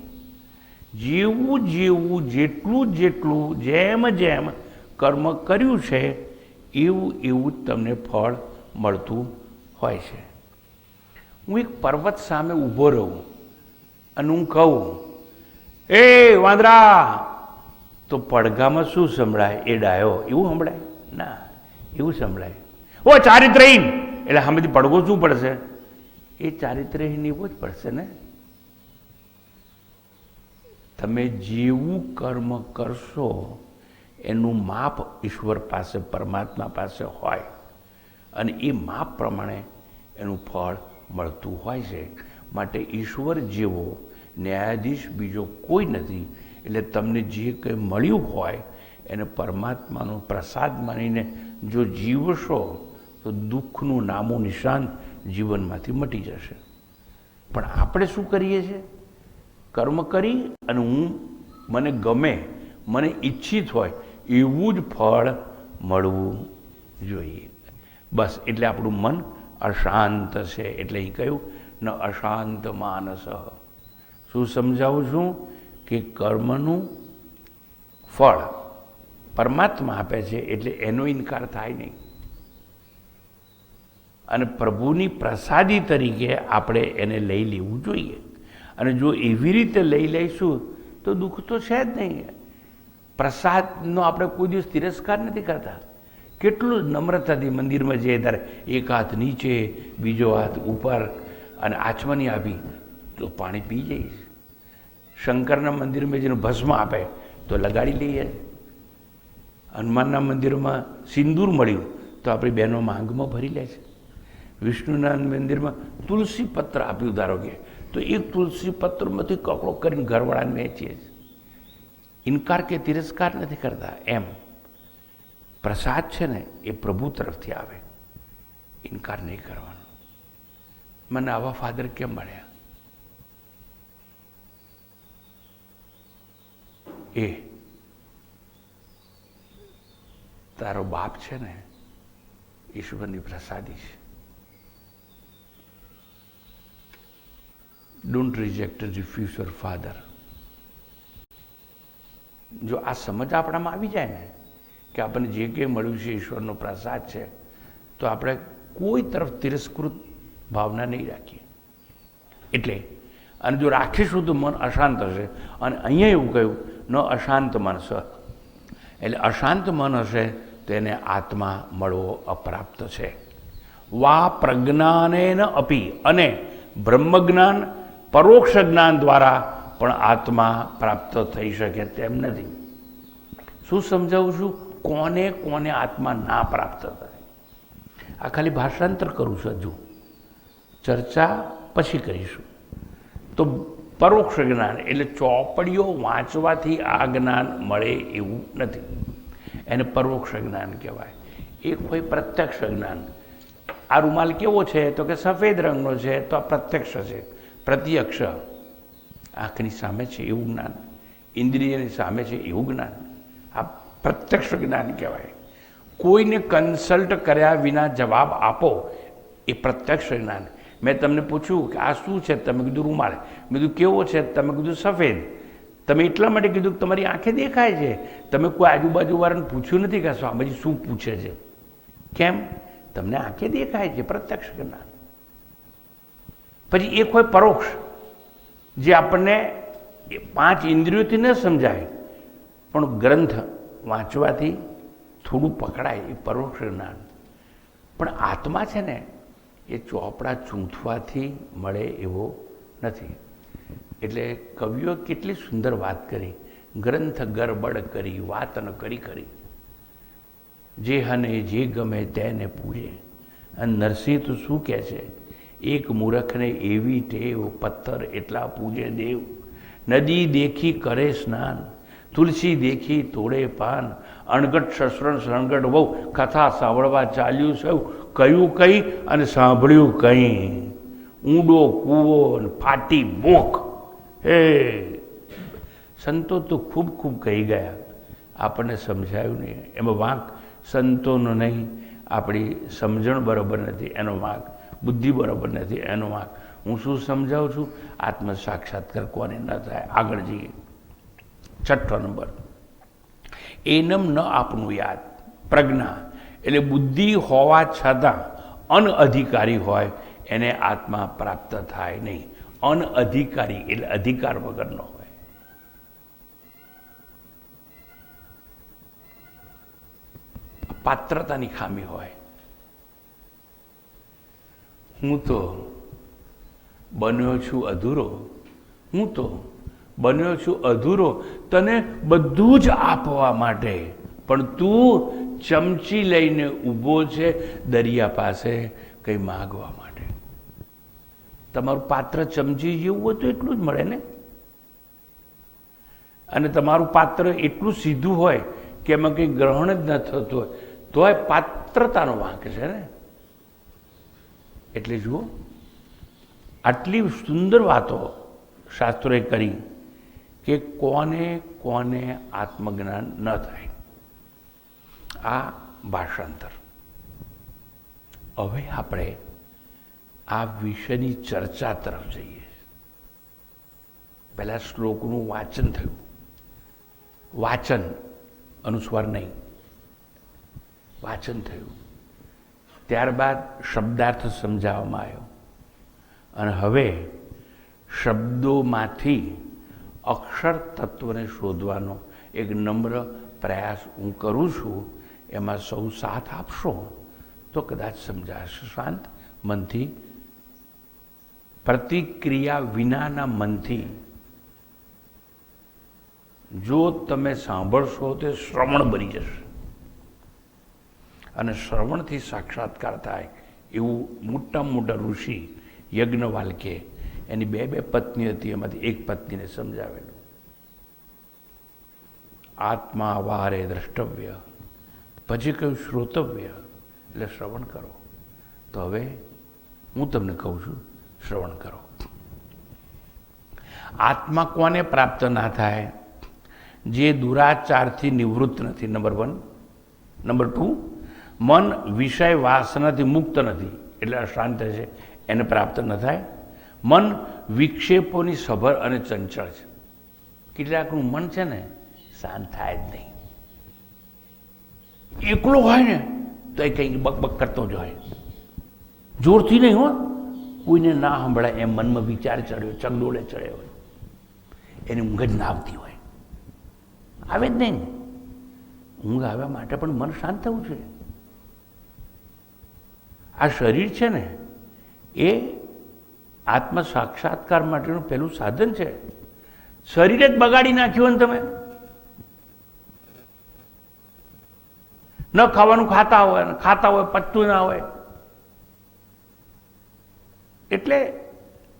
જેવું જેવું જેટલું જેટલું જેમ જેમ કર્મ કર્યું છે એવું એવું જ તમને ફળ મળતું હોય છે. હું એક પર્વત સામે ઊભો રહું અને હું કહું, એ વાંદરા, તો પડઘામાં શું સંભળાય? એ ડાયો એવું સંભળાય? ના, એવું સંભળાય. ઓ ચારિત્રહીન, એટલે સામેથી પડઘો શું પડશે? એ ચારિત્રહીન એવો જ પડશે ને. તમે જેવું કર્મ કરશો એનું માપ ઈશ્વર પાસે, પરમાત્મા પાસે હોય, અને એ માપ પ્રમાણે એનું ફળ મળતું હોય છે. માટે ઈશ્વર જેવો ન્યાયાધીશ બીજો કોઈ નથી. એટલે તમને જે કંઈ મળ્યું હોય એને પરમાત્માનો પ્રસાદ માનીને જો જીવશો તો દુઃખનું નામો નિશાન જીવનમાંથી મટી જશે. પણ આપણે શું કરીએ છીએ? કર્મ કરી અને મને ગમે, મને ઈચ્છિત હોય એવું જ ફળ મળવું જોઈએ. બસ, એટલે આપણું મન અશાંત છે. એટલે એ કહ્યું ન અશાંત માનસ. શું સમજાવું છું? કે કર્મનું ફળ પરમાત્મા આપે છે, એટલે એનો ઇનકાર થાય નહીં. અને પ્રભુની પ્રસાદી તરીકે આપણે એને લઈ લેવું જોઈએ. અને જો એવી રીતે લઈ લઈશું તો દુઃખ તો છે જ નહીં. પ્રસાદનો આપણે કોઈ દિવસ તિરસ્કાર નથી કરતા. કેટલું નમ્રતાથી મંદિરમાં જઈએ ત્યારે એક હાથ નીચે, બીજો હાથ ઉપર, અને આચમની આપી તો પાણી પી જઈશ. શંકરના મંદિરમાં જેને ભસ્મ આપે તો લગાડી લઈએ. હનુમાનના મંદિરમાં સિંદૂર મળ્યું તો આપણી બહેનો માંગમાં ભરી લે છે. વિષ્ણુના મંદિરમાં તુલસી પત્ર આપ્યું ધારો કે, તો એક તુલસી પત્રમાંથી કકડો કરીને ઘરવાળાને વેચીએ છીએ. ઇનકાર કે તિરસ્કાર નથી કરતા. એમ પ્રસાદ છે ને એ પ્રભુ તરફથી આવે, ઇનકાર નહીં કરવાનો. મને આવા ફાધર કેમ મળ્યા? એ તારો બાપ છે ને ઈશ્વરની પ્રસાદી છે. Don't reject refuse your father. જો આ સમજ આપણામાં આવી જાય ને કે આપણને જે કંઈ મળ્યું છે ઈશ્વરનો પ્રસાદ છે, તો આપણે કોઈ તરફ તિરસ્કૃત ભાવના નહીં રાખીએ. એટલે અને જો રાખીશું તો મન અશાંત હશે. અને અહીંયા એવું કહ્યું ન અશાંત મન સ, એટલે અશાંત મન હશે તેને આત્મા મળવો અપ્રાપ્ત છે. વા પ્રજ્ઞાનેન અપી, અને બ્રહ્મજ્ઞાન પરોક્ષ જ્ઞાન દ્વારા પણ આત્મા પ્રાપ્ત થઈ શકે તેમ નથી. શું સમજાવું છું? કોને કોને આત્મા ના પ્રાપ્ત થાય. આ ખાલી ભાષાંતર કરું છું, હજુ ચર્ચા પછી કરીશું. તો પરોક્ષ જ્ઞાન એટલે ચોપડીઓ વાંચવાથી આ જ્ઞાન મળે એવું નથી, એને પરોક્ષ જ્ઞાન કહેવાય. એક હોય પ્રત્યક્ષ જ્ઞાન. આ રૂમાલ કેવો છે? તો કે સફેદ રંગનો છે, તો આ પ્રત્યક્ષ છે, પ્રત્યક્ષ. આંખની સામે છે એવું જ્ઞાન, ઇન્દ્રિયની સામે છે એવું જ્ઞાન, આ પ્રત્યક્ષ જ્ઞાન કહેવાય. કોઈને કન્સલ્ટ કર્યા વિના જવાબ આપો એ પ્રત્યક્ષ જ્ઞાન. મેં તમને પૂછ્યું કે આ શું છે? તમે કીધું રૂમાલ. મેં કીધું કેવો છે? તમે કીધું સફેદ. તમે એટલા માટે કીધું કે તમારી આંખે દેખાય છે. તમે કોઈ આજુબાજુવાળાને પૂછ્યું નથી કે સ્વામીજી શું પૂછે છે. કેમ? તમને આંખે દેખાય છે, પ્રત્યક્ષ જ્ઞાન. પછી એક હોય પરોક્ષ, જે આપણને 5 ઇન્દ્રિયોથી ન સમજાય પણ ગ્રંથ વાંચવાથી થોડું પકડાય, એ પરોક્ષ જ્ઞાન. પણ આત્મા છે ને એ ચોપડા ચૂંટવાથી મળે એવો નથી. એટલે કવિઓ કેટલી સુંદર વાત કરી. ગ્રંથ ગરબડ કરી, વાત ન કરી કરી, જે હને જે ગમે તેને પૂજે. અને નરસિંહ તો શું કહે છે? એક મૂરખને એવી ટેવ, પથ્થર એટલા પૂજે દેવ. નદી દેખી કરે સ્નાન, તુલસી દેખી તોડે પાન. અણગટ શસ્ત્ર શણગટ બહુ, કથા સાંભળવા ચાલ્યું સૌ. કયું કઈ અને સાંભળ્યું કઈ, ઊંડો કૂવો અને ફાટી મોખ. હે સંતો તો ખૂબ ખૂબ કહી ગયા, આપણને સમજાયું નહીં. એમાં વાંક સંતોનો નહીં, આપણી સમજણ બરાબર નથી એનો વાંક, બુદ્ધિ બરાબર નથી એનો વાંક. હું શું સમજાવું છું? આત્મ સાક્ષાત્કાર કોને ન થાય. આગળ જઈએ. 6 નંબર, એનમ ન આપનું યાદ. પ્રજ્ઞા એટલે બુદ્ધિ હોવા છતાં અનઅધિકારી હોય એને આત્મા પ્રાપ્ત થાય નહીં. અનઅધિકારી એટલે અધિકાર વગરનો હોય. પાત્રતાની ખામી હોય. હું તો બન્યો છું અધૂરો, હું તો બન્યો છું અધૂરો તને બધું જ આપવા માટે, પણ તું ચમચી લઈને ઊભો છે દરિયા પાસે કંઈ માગવા માટે. તમારું પાત્ર ચમચી જેવું હોય તો એટલું જ મળે ને. અને તમારું પાત્ર એટલું સીધું હોય કે એમાં કંઈ ગ્રહણ જ ન થતું હોય તોય પાત્રતાનો વાંક છે ને. એટલે જુઓ, આટલી સુંદર વાતો શાસ્ત્રોએ કરી કે કોને કોને આત્મજ્ઞાન ન થાય. આ ભાષાંતર. હવે આપણે આ વિષયની ચર્ચા તરફ જઈએ. પહેલા શ્લોકનું વાંચન થયું. વાચન, અનુસ્વાર નહીં, વાચન થયું. ત્યારબાદ શબ્દાર્થ સમજાવવામાં આવ્યો. અને હવે શબ્દોમાંથી અક્ષર તત્વને શોધવાનો એક નમ્ર પ્રયાસ હું કરું છું. એમાં સૌ સાથ આપશો તો કદાચ સમજાશે. શાંત મનથી, પ્રતિક્રિયા વિનાના મનથી જો તમે સાંભળશો તો શ્રવણ બની જશે. અને શ્રવણથી સાક્ષાત્કાર થાય એવું મોટામાં મોટા ઋષિ યજ્ઞવાલ્કે એની 2 પત્ની હતી, એમાંથી એક પત્નીને સમજાવેલું. આત્મા વારે દ્રષ્ટવ્ય પછી કહ્યું શ્રોતવ્ય, એટલે શ્રવણ કરો. તો હવે હું તમને કહું છું, શ્રવણ કરો. આત્મા કોને પ્રાપ્ત ના થાય? જે દુરાચારથી નિવૃત્ત નથી, નંબર 1. નંબર 2, મન વિષય વાસનાથી મુક્ત નથી, એટલે અશાંત છે, એને પ્રાપ્ત ન થાય. મન વિક્ષેપોની સભર અને ચંચળ છે. કેટલાકનું મન છે ને શાંત થાય જ નહીં. એકલો હોય ને તો એ કંઈક બકબક કરતો જ હોય, જોરથી નહીં હો, કોઈને ના સંભળાય એમ મનમાં વિચાર ચડ્યો, ચગડોળે ચડ્યો હોય, એની ઊંઘ જ ના આવતી હોય. આવે જ નહીં. ઊંઘ આવ્યા માટે પણ મન શાંત થવું છે. આ શરીર છે ને એ આત્મ સાક્ષાત્કાર માટેનું પહેલું સાધન છે. શરીર જ બગાડી નાખ્યું ને તમે. ન ખાવાનું ખાતા હોય પચતું ના હોય. એટલે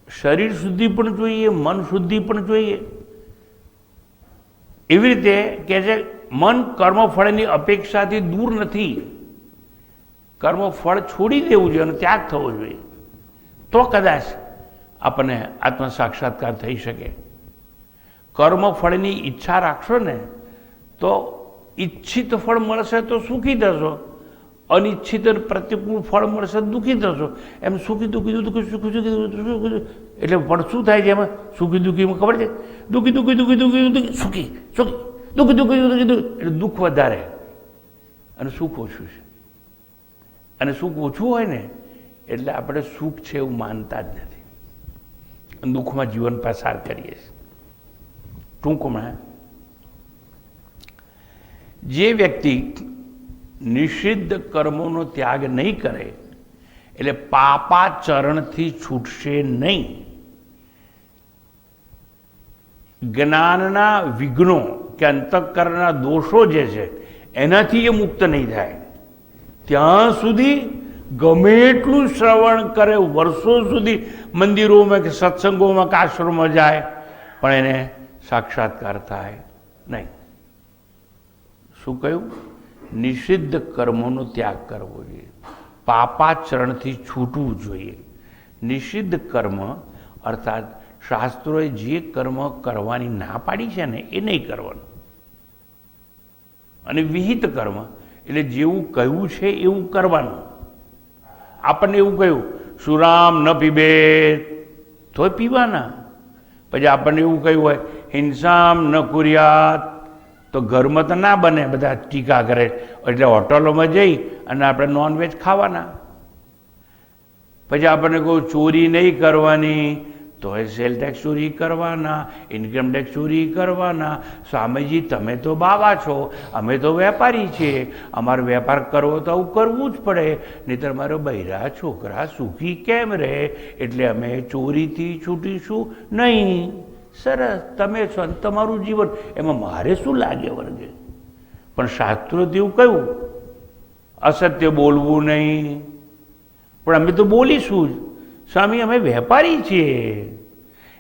શરીર શુદ્ધિ પણ જોઈએ, મન શુદ્ધિ પણ જોઈએ. એવી રીતે કે છે મન કર્મફળની અપેક્ષાથી દૂર નથી. કર્મફળ છોડી દેવું જોઈએ અને ત્યાગ થવો જોઈએ, તો કદાચ આપણને આત્મ સાક્ષાત્કાર થઈ શકે. કર્મફળની ઈચ્છા રાખશો ને તો ઈચ્છિત ફળ મળશે તો સુખી થશો, અનિચ્છિત પ્રતિકૂળ ફળ મળશે દુઃખી થશો. એમ સુખી દુઃખી દુઃખી સુખી સુખી એટલે પણ શું થાય છે એમાં? સુખી દુઃખીમાં ખબર છે? દુઃખી દુઃખી દુઃખી દુઃખી દુઃખી સુખી સુખી દુઃખી દુઃખી દુઃખી દુઃખી એટલે દુઃખ વધારે અને સુખ ઓછું છે. અને સુખ ઓછું હોય ને એટલે આપણે સુખ છે એવું માનતા જ નથી, દુઃખમાં જીવન પસાર કરીએ છીએ. ટૂંકમાં જે વ્યક્તિ નિષિદ્ધ કર્મોનો ત્યાગ નહીં કરે એટલે પાપાચરણથી છૂટશે નહીં. જ્ઞાનના વિઘ્નો કે અંતઃકરણના દોષો જે છે એનાથી એ મુક્ત નહીં થાય. ત્યાં સુધી ગમે એટલું શ્રવણ કરે, વર્ષો સુધી મંદિરોમાં કે સત્સંગોમાં કે આશ્રમમાં જાય, પણ એને સાક્ષાત્કાર થાય નહીં. શું કહ્યું? નિષિદ્ધ કર્મોનો ત્યાગ કરવો જોઈએ, પાપાચરણથી છૂટવું જોઈએ. નિષિદ્ધ કર્મ અર્થાત શાસ્ત્રોએ જે કર્મ કરવાની ના પાડી છે ને એ નહીં કરવાનું. અને વિહિત કર્મ એટલે જેવું કહ્યું છે એવું કરવાનું. આપણને એવું કહ્યું સુરામ ન પીબે તો પીવાના. પછી આપણને એવું કહ્યું હોય હિંસામ ન કુર્યાત તો ઘરમાં તો ના બને, બધા ટીકા કરે એટલે હોટલોમાં જઈ અને આપણે નોનવેજ ખાવાના. પછી આપણને કહું ચોરી નહીં કરવાની તો એ સેલ ટેક્સ ચોરી કરવાના, ઇન્કમ ટેક્સ ચોરી કરવાના. સ્વામીજી તમે તો બાવા છો, અમે તો વેપારી છીએ, અમારો વેપાર કરવો તો આવું કરવું જ પડે, નહીંતર મારો બૈરા છોકરા સુખી કેમ રહે, એટલે અમે ચોરીથી છૂટીશું નહીં. સરસ, તમે છો ને તમારું જીવન, એમાં મારે શું લાગે વર્ગે? પણ શાસ્ત્રોથી એવું કહ્યું અસત્ય બોલવું નહીં, પણ અમે તો બોલીશું જ. સ્વામી અમે વેપારી છીએ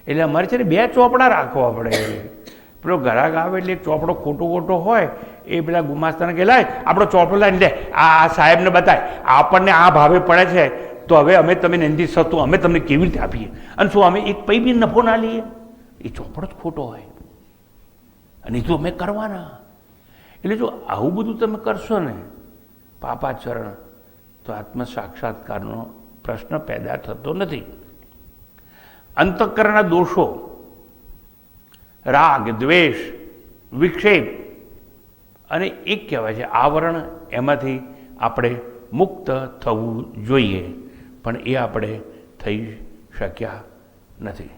એટલે અમારે છે ને 2 ચોપડા રાખવા પડે. પેલો ગ્રાહક આવે એટલે એક ચોપડો ખોટો ખોટો હોય એ પેલા ગુમાસ્તાને કહે લાય આપણો ચોપડો લાવીને લે, આ સાહેબને બતાય આપણને આ ભાવે પડે છે તો હવે અમે તમે નથી સતું અમે તમને કેવી રીતે આપીએ, અને શું અમે એક પૈ બી નફો ના લઈએ? એ ચોપડો જ ખોટો હોય અને એ તો અમે કરવાના. એટલે જો આવું બધું તમે કરશો ને પાપાચરણ, તો આત્મ સાક્ષાત્કારનો પ્રશ્ન પેદા થતો નથી. અંતઃકરણના દોષો રાગ, દ્વેષ, વિક્ષેપ અને એક કહેવાય છે આવરણ, એમાંથી આપણે મુક્ત થવું જોઈએ, પણ એ આપણે થઈ શક્યા નથી.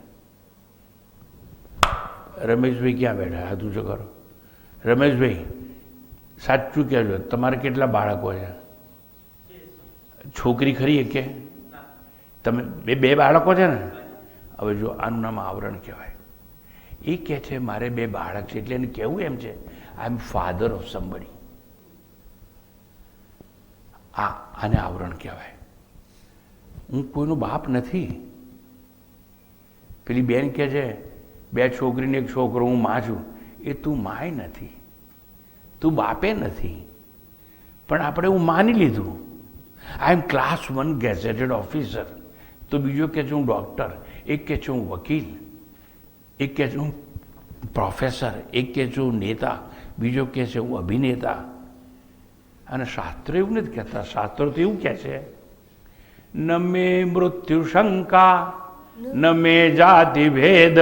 રમેશભાઈ ક્યાં બેઠા? હાથ ઊંચો કરો. રમેશભાઈ સાચું કહેજો, તમારે કેટલા બાળકો છે? છોકરી ખરી કે? તમે બે બાળકો છે ને? હવે જો આનું નામ આવરણ કહેવાય. એ કહે છે મારે 2 બાળક છે, એટલે એને કહેવું એમ છે આઈ એમ ફાધર ઓફ સમબડી. આને આવરણ કહેવાય. હું કોઈનો બાપ નથી. પેલી બેન કહે છે 2 છોકરીને 1 છોકરો, હું માં છું. એ તું માય નથી, તું બાપે નથી, પણ આપણે એવું માની લીધું, આઈ એમ ક્લાસ 1 ગેઝેટેડ ઓફિસર, તો બીજો કહે છે હું ડૉક્ટર, એક કહે છે હું વકીલ, એક કહે છે હું પ્રોફેસર, એક કહે છે હું નેતા, બીજો કહે છે હું અભિનેતા. અને શાસ્ત્રો એવું નથી કહેતા. શાસ્ત્રો તો એવું કહે છે, ન મે મૃત્યુ શંકા ન મે જાતિ ભેદ,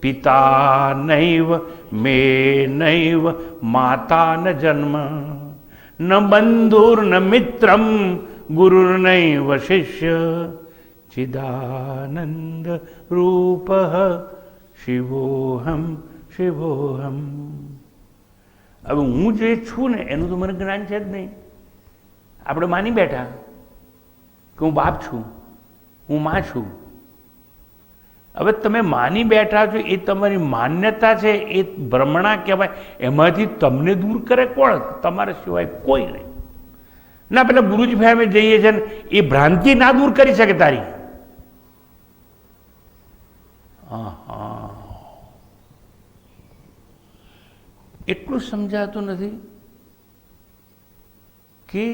પિતા નૈવ મે નૈવ માતા ન જન્મ, ન બંધુર ન મિત્રમ ગુરુર્નૈવ શિષ્ય, ચિદાનંદ રૂપ શિવોહમ શિવોહમ. હવે હું જે છું ને એનું તો મને જ્ઞાન છે જ નહીં. આપણે માની બેઠા કે હું બાપ છું, હું માં છું. હવે તમે માની બેઠા છો, એ તમારી માન્યતા છે, એ ભ્રમણા કહેવાય. એમાંથી તમને દૂર કરે કોણ? તમારા સિવાય કોઈ નહીં. ના પેલા ગુરુજી ભાઈ અમે જઈએ છીએ ને એ ભ્રાંતિ ના દૂર કરી શકે તારી. એટલું સમજાતું નથી કે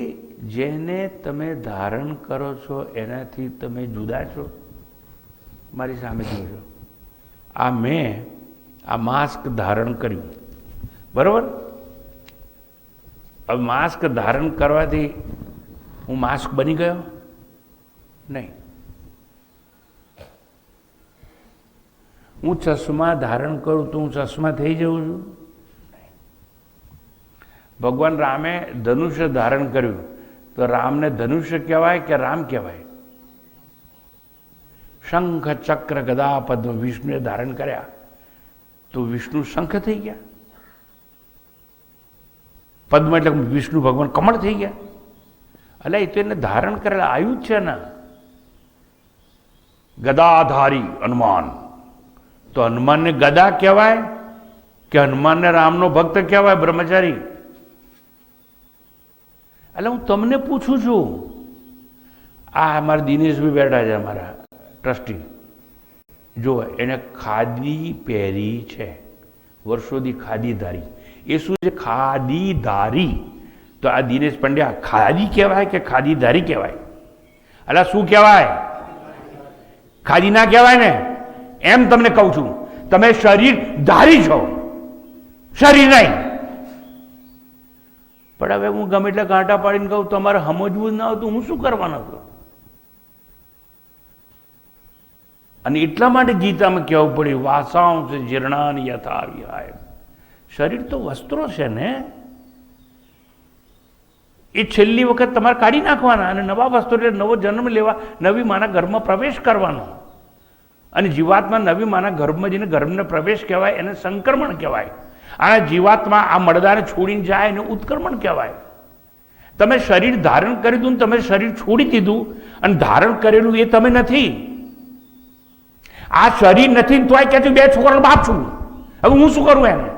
જેને તમે ધારણ કરો છો એનાથી તમે જુદા છો. મારી સામે જોજો, આ મેં આ માસ્ક ધારણ કર્યું, બરાબર? હવે માસ્ક ધારણ કરવાથી હું માસ્ક બની ગયો નહીં. હું ચશ્મા ધારણ કરું તો હું ચશ્મા થઈ જાઉં છું? ભગવાન રામે ધનુષ્ય ધારણ કર્યું તો રામને ધનુષ્ય કહેવાય કે રામ કહેવાય? શંખ ચક્ર ગદા પદ્મ વિષ્ણુએ ધારણ કર્યા તો વિષ્ણુ શંખ થઈ ગયા, પદ્મ એટલે વિષ્ણુ ભગવાન કમળ થઈ ગયા. એટલે એ તો એને ધારણ કરેલા આયુધ છે ને. ગદાધારી હનુમાન, તો હનુમાનને ગદા કહેવાય કે હનુમાનને રામનો ભક્ત કહેવાય, બ્રહ્મચારી? એટલે હું તમને પૂછું છું, આ અમારા દિનેશભાઈ બેઠા છે, અમારા ટ્રસ્ટી, જો એને ખાદી પહેરી છે વર્ષોથી, ખાદીધારી. એ શું છે? ખાદીધારી. તો આ દિનેશ પંડ્યા ખાદી કહેવાય કે ખાદીધારી કહેવાય? એટલે શું કહેવાય? ખાદી ના કહેવાય ને. એમ તમને કહું છું, તમે શરીર ધારી છો, શરીર નહીં. પણ હવે હું ગમે એટલે કાંટા પાડીને કહું તમારે સમજવું જ ના હતું, હું શું કરવાનો હતો? અને એટલા માટે ગીતામાં કહેવું પડ્યું, વાસાંશ જીર્ણાન યથા વિહાય. શરીર તો વસ્ત્રો છે ને, એ છેલ્લી વખત તમારે કાઢી નાખવાના અને નવા વસ્ત્રો એટલે નવો જન્મ લેવા, નવી માના ઘરમાં પ્રવેશ કરવાનો. અને જીવાત્મા નવી માના ગર્ભમાં જઈને ગર્ભને પ્રવેશ કહેવાય, એને સંક્રમણ કહેવાય. અને જીવાત્મા આ મળદાને છોડીને જાય એને ઉત્ક્રમણ કહેવાય. તમે શરીર ધારણ કરી દીધું, તમે શરીર છોડી દીધું, અને ધારણ કરેલું એ તમે નથી. આ શરીર નથી તો આ કે બે છોકરાનો બાપ છું. હવે હું શું કરું એને?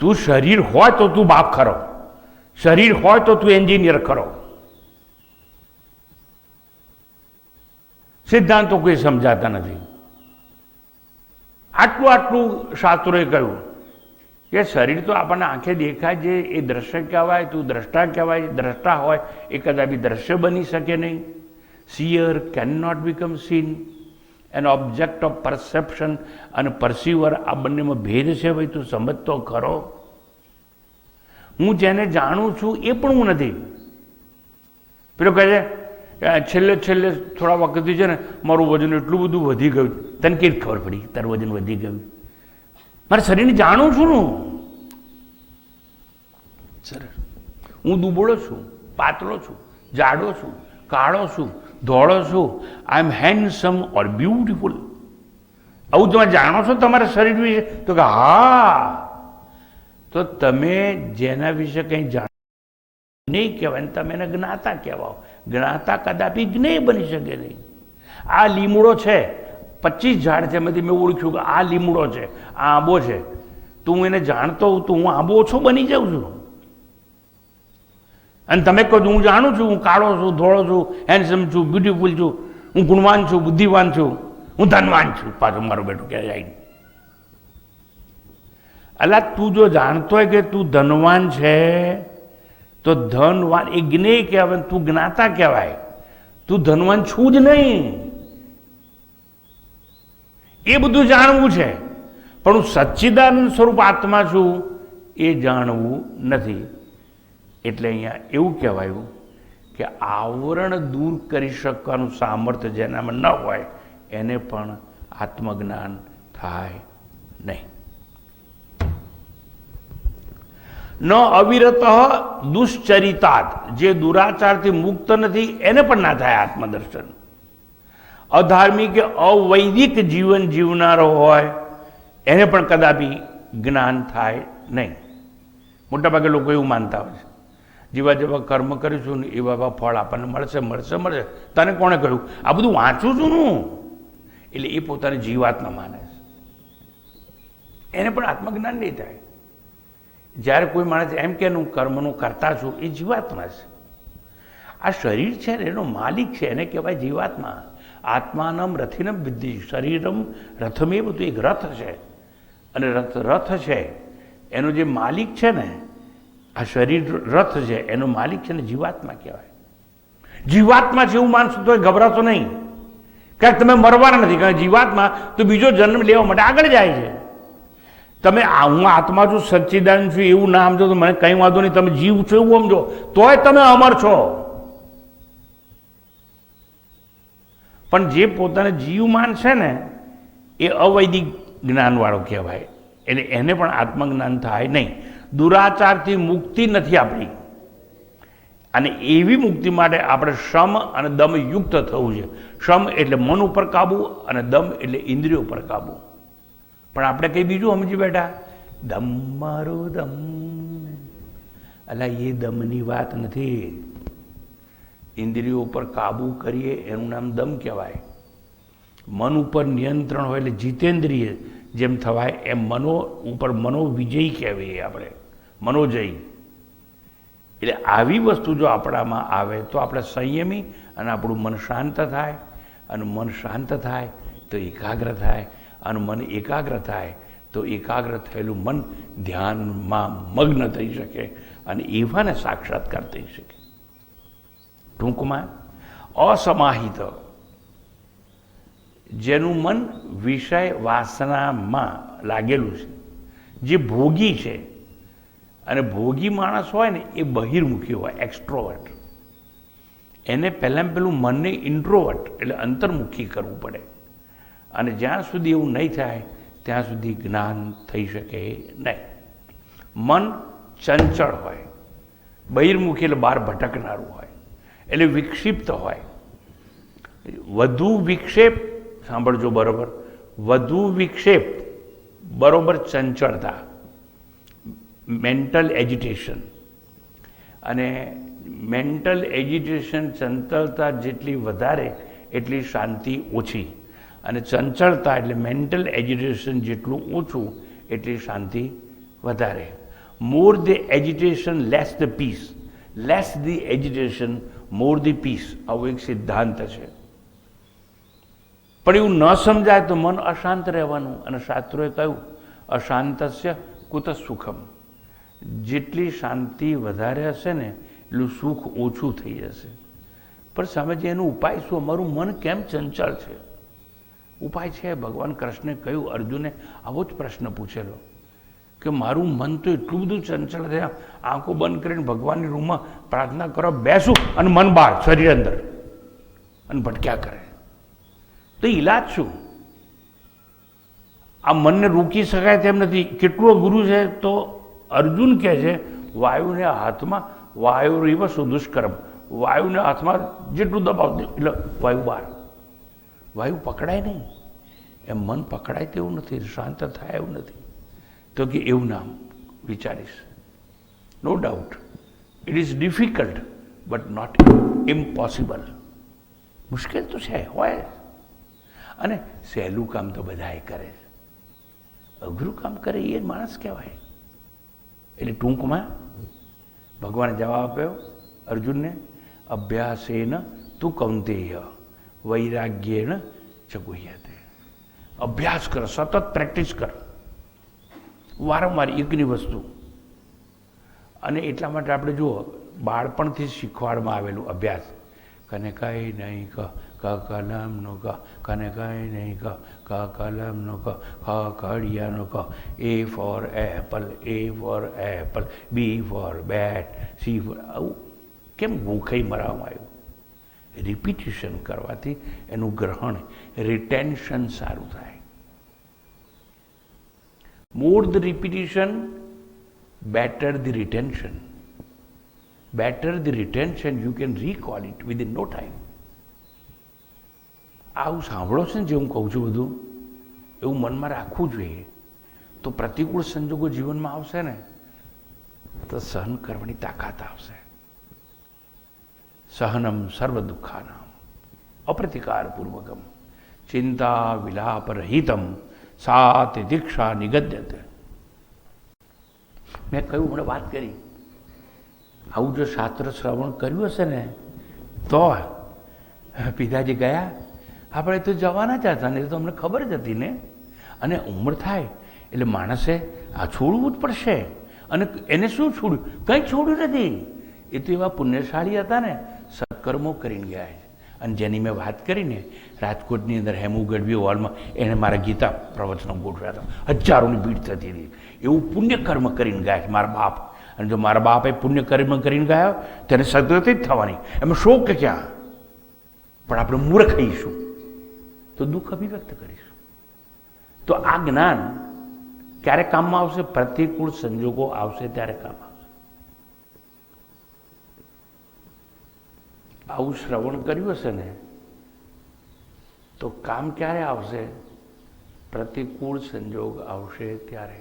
તું શરીર હોય તો તું બાપ ખરો, શરીર હોય તો તું એન્જિનિયર ખરો. સિદ્ધાંતો કોઈ સમજાતા નથી. આટલું શાસ્ત્રોએ કહ્યું કે શરીર તો આપણને આંખે દેખાય છે, એ દ્રશ્ય કહેવાય, તું દ્રષ્ટા કહેવાય. દ્રષ્ટા હોય એ કદાપી દ્રશ્ય બની શકે નહીં. Seer can not become seen. An object of perception અને પરસીવર, આ બંનેમાં ભેદ છે. ભાઈ તું સમજતો ખરો? હું જેને જાણું છું એ પણ હું નથી. પેલો કહે છે છેલ્લે થોડા વખતથી છે ને મારું વજન એટલું બધું વધી ગયું. તને કેવી ખબર પડી તારું વજન વધી ગયું? મારા શરીરને જાણું છું ને. સરસ, હું દુબળો છું, પાતળો છું, જાડો છું, કાળો છું, ધોળો છું, આઈ એમ હેન્ડસમ ઓર બ્યુટીફુલ. આવું તમે જાણો છો તમારા શરીર વિશે? તો કે હા. તો તમે જેના વિશે કંઈ જાણો નહીં કહેવાય ને તમે એને જ્ઞાતા કહેવાઓ. જ્ઞાતા કદાપી જ્ઞેય બની શકે નહીં. આ લીમડો છે, 25 ઝાડ છે, એમાંથી મેં ઓળખ્યું કે આ લીમડો છે, આ આંબો છે. તો હું એને જાણતો હોઉં તો હું આંબો ઓછો બની જાઉં છું. અને તમે કહો હું જાણું છું, હું કાળો છું, ધોળો છું, હેન્ડસમ છું, બ્યુટીફુલ છું, હું ગુણવાન છું, બુદ્ધિવાન છું, હું ધનવાન છું. પાછું મારું બેટું ક્યાં જાય? અલા તું જો જાણતો હોય કે તું ધનવાન છે તો ધનવાન એ જ્ઞેય કહેવાય, તું જ્ઞાતા કહેવાય. તું ધનવાન છું જ નહીં, એ બધું જાણવું છે. પણ હું સચ્ચિદાનંદ સ્વરૂપ આત્મા છું એ જાણવું નથી. એટલે અહીંયા એવું કહેવાયું કે આવરણ દૂર કરી શકવાનું સામર્થ્ય જેનામાં ન હોય એને પણ આત્મજ્ઞાન થાય નહીં. ન અવિરત દુશ્ચરિતાત, જે દુરાચારથી મુક્ત નથી એને પણ ના થાય આત્મદર્શન. અધાર્મિક કે અવૈદિક જીવન જીવનારો હોય એને પણ કદાપી જ્ઞાન થાય નહીં. મોટાભાગે લોકો એવું માનતા હોય છે જેવા જેવા કર્મ કરીશું ને એવા એવા ફળ આપણને મળશે મળશે મળશે. તને કોણે કહ્યું? આ બધું વાંચું છું હું. એટલે એ પોતાની જીવાત્મા માને છે, એને પણ આત્મજ્ઞાન નહીં થાય. જ્યારે કોઈ માણસ એમ કે હું કર્મનું કરતા છું, એ જીવાત્મા છે. આ શરીર છે ને એનો માલિક છે, એને કહેવાય જીવાત્મા. આત્માનમ રથિનમ વિદ્ધિ, શરીરમ રથમે બધું એક રથ છે. અને રથ છે એનો જે માલિક છે ને, આ શરીર રથ છે એનો માલિક છે ને જીવાત્મા કહેવાય. જીવાત્મા છે એવું માનશો તો ગભરાશો નહીં, કારણ કે તમે મરવાના નથી. કારણ જીવાત્મા તો બીજો જન્મ લેવા માટે આગળ જાય છે. તમે હું આત્મા છું, સચ્ચિદાનંદ છું એવું ના સમજો તો મને કંઈ વાંધો નહીં. તમે જીવ છો એવું સમજો તોય તમે અમર છો. પણ જે પોતાને જીવ માનશે ને એ અવૈદિક જ્ઞાનવાળો કહેવાય. એટલે એને પણ આત્મજ્ઞાન થાય નહીં. દુરાચારથી મુક્તિ નથી આપણી, અને એવી મુક્તિ માટે આપણે શ્રમ અને દમ યુક્ત થવું છે. શ્રમ એટલે મન ઉપર કાબુ અને દમ એટલે ઇન્દ્રિયો ઉપર કાબુ. પણ આપણે કંઈ બીજું સમજી બેઠા, દમ મારો દમ. અલા એ દમની વાત નથી. ઇન્દ્રિયો ઉપર કાબુ કરીએ એનું નામ દમ કહેવાય. મન ઉપર નિયંત્રણ હોય એટલે જીતેન્દ્રિય જેમ થવાય એમ મનો ઉપર મનોવિજયી કહેવાય આપણે, મનોજયી. એટલે આવી વસ્તુ જો આપણામાં આવે તો આપણે સંયમી અને આપણું મન શાંત થાય. અને મન શાંત થાય તો એકાગ્ર થાય, અને મન એકાગ્ર થાય તો એકાગ્ર થયેલું મન ધ્યાનમાં મગ્ન થઈ શકે અને એવાને સાક્ષાત્કાર થઈ શકે. ટૂંકમાં અસમાહિત, જેનું મન વિષય વાસનામાં લાગેલું છે, જે ભોગી છે. અને ભોગી માણસ હોય ને એ બહિર્મુખી હોય, એક્સ્ટ્રોવર્ટ. એને પહેલાં પેલું મનને ઇન્ટ્રોવર્ટ એટલે અંતર્મુખી કરવું પડે. અને જ્યાં સુધી એવું નહીં થાય ત્યાં સુધી જ્ઞાન થઈ શકે નહીં. મન ચંચળ હોય, બહિર્મુખી એટલે બહાર ભટકનારું હોય, એટલે વિક્ષિપ્ત હોય. વધુ વિક્ષેપ, સાંભળજો બરોબર, વધુ વિક્ષેપ બરોબર ચંચળતા, મેન્ટલ એજિટેશન. અને મેન્ટલ એજિટેશન, ચંચળતા જેટલી વધારે એટલી શાંતિ ઓછી. અને ચંચળતા એટલે મેન્ટલ એજિટેશન જેટલું ઓછું એટલી શાંતિ વધારે. More the agitation less the peace, less the agitation more the peace. આવો એક સિદ્ધાંત છે. પણ એવું ન સમજાય તો મન અશાંત રહેવાનું. અને શાસ્ત્રોએ કહ્યું અશાંતસ્ય કુત સુખમ. જેટલી શાંતિ વધારે હશે ને એટલું સુખ ઓછું થઈ જશે. પણ સમજે એનો ઉપાય શું? અમારું મન કેમ ચંચળ છે? ઉપાય છે. ભગવાન કૃષ્ણે કહ્યું, અર્જુને આવો જ પ્રશ્ન પૂછેલો કે મારું મન તો એટલું બધું ચંચળ થયા, આંખો બંધ કરીને ભગવાનની રૂમમાં પ્રાર્થના કરવા બેસું અને મન બહાર, શરીર અંદર, અને ભટક્યા કરે. તો ઈલાજ શું? આ મનને રોકી શકાય તેમ નથી. કેટલું અઘરું છે? તો અર્જુન કહે છે વાયુને હાથમાં, વાયુ રીવ સુદુષ્કર્મ. વાયુને હાથમાં જેટલું દબાવ એટલે વાયુ બહાર. વાયુ પકડાય નહીં. એમ મન પકડાય તેવું નથી, શાંત થાય એવું નથી. તો કે એવું નામ વિચારીશ. No doubt it is difficult but not impossible. મુશ્કેલ તો છે, હોય. અને સહેલું કામ તો બધાએ કરે છે, અઘરું કામ કરે એ માણસ કહેવાય. એટલે ટૂંકમાં ભગવાને જવાબ આપ્યો અર્જુનને, અભ્યાસેન તું કૌંતેય વૈરાગ્યેણ ચ ગુહ્યતે. અભ્યાસ કર, સતત પ્રેક્ટિસ કર. વારંવાર એકની વસ્તુ. અને એટલા માટે આપણે જુઓ, બાળપણથી શીખવાડવામાં આવેલું અભ્યાસ, કને કાંઈ નહીં ક કલમનો કને કાંઈ નહીં ક કલમનો ખ ખડિયાનો ક, A for apple, A for apple, B for bat, C for, આવું કેમ ભૂખાઈ મરાવવામાં આવ્યું? રિપીટિશન કરવાથી એનું ગ્રહણ, રિટેન્શન સારું થાય. More the repetition, better the retention. Better the retention, you can recall it within no time. આવું સાંભળો છે ને જે હું કહું છું બધું, એવું મનમાં રાખવું જોઈએ. તો પ્રતિકૂળ સંજોગો જીવનમાં આવશે ને તો સહન કરવાની તાકાત આવશે. સહનમ સર્વ દુઃખાનામ અપ્રતિકારપૂર્વકમ ચિંતા વિલાપ રહિતમ સા તિતિક્ષા નિગદ્યતે. મેં કહ્યું, મને વાત કરી, આવું જો શાસ્ત્ર શ્રવણ કર્યું હશે ને તો પિતાજી ગયા, આપણે તો જવાના જ હતા ને, તો અમને ખબર જ હતી ને. અને ઉંમર થાય એટલે માણસે આ છોડવું જ પડશે. અને એને શું છોડ્યું? કંઈ છોડ્યું નથી. એ તો એવા પુણ્યશાળી હતા ને, સત્કર્મો કરીને ગયા છે. અને જેની મેં વાત કરીને, રાજકોટની અંદર હેમુ ગઢવી હોલમાં એણે મારા ગીતા પ્રવચનો ગોઠવ્યા હતા, હજારોની ભીડ થતી હતી. એવું પુણ્યકર્મ કરીને ગયા છે મારા બાપ. અને જો મારા બાપે પુણ્યકર્મ કરીને ગયા તેને સદગતિ જ થવાની, એમાં શોક ક્યાં? પણ આપણે મૂર્ખ થઈશું તો દુઃખ અભિવ્યક્ત કરીશું. તો આ જ્ઞાન ક્યારે કામમાં આવશે? પ્રતિકૂળ સંજોગો આવશે ત્યારે કામ આવશે. આવું શ્રવણ કર્યું હશે ને તો કામ ક્યારે આવશે? પ્રતિકૂળ સંજોગ આવશે ત્યારે.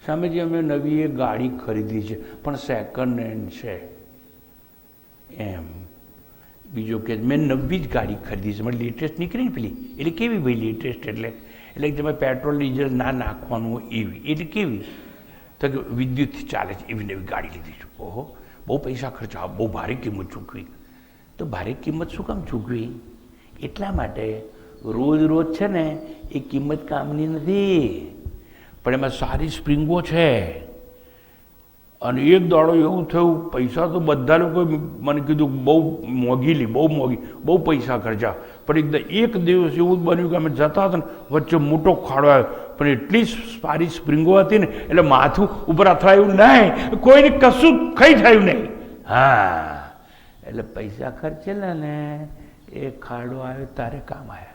સામેજી અમે નવી એક ગાડી ખરીદી છે પણ સેકન્ડ હેન્ડ છે એમ. બીજો કે મેં નવી જ ગાડી ખરીદી છે, મને લેટેસ્ટ નીકળી ને પેલી. એટલે કેવી ભાઈ લેટેસ્ટ? એટલે તમે પેટ્રોલ ડીઝલ ના નાખવાનું હોય એવી. એટલે કેવી? તો કે વિદ્યુતથી ચાલે છે એવી નવી ગાડી લીધી છે. ઓહો, બહુ પૈસા ખર્ચા, બહુ ભારે કિંમત ચૂકવી. તો ભારે કિંમત શું કામ ચૂકવી? એટલા માટે રોજ રોજ છે ને એ કિંમત કામની નથી, પણ એમાં સારી સ્પ્રિંગો છે. અને એક દાડો એવું થયું, પૈસા તો બધા લોકોએ મને કીધું બહુ મોંઘી લી, બહુ મોંઘી, બહુ પૈસા ખર્ચા. પણ એક દિવસ એવું બન્યું કે અમે જતા હતા ને વચ્ચે મોટો ખાડો આવ્યો, પણ એટલી સારી સ્પ્રિંગો હતી ને એટલે માથું ઉપર અથડાયું નહીં, કોઈને કશું કંઈ થયું નહીં. હા, એટલે પૈસા ખર્ચેલા ને એ ખાડો આવ્યો તારે કામ આવ્યા.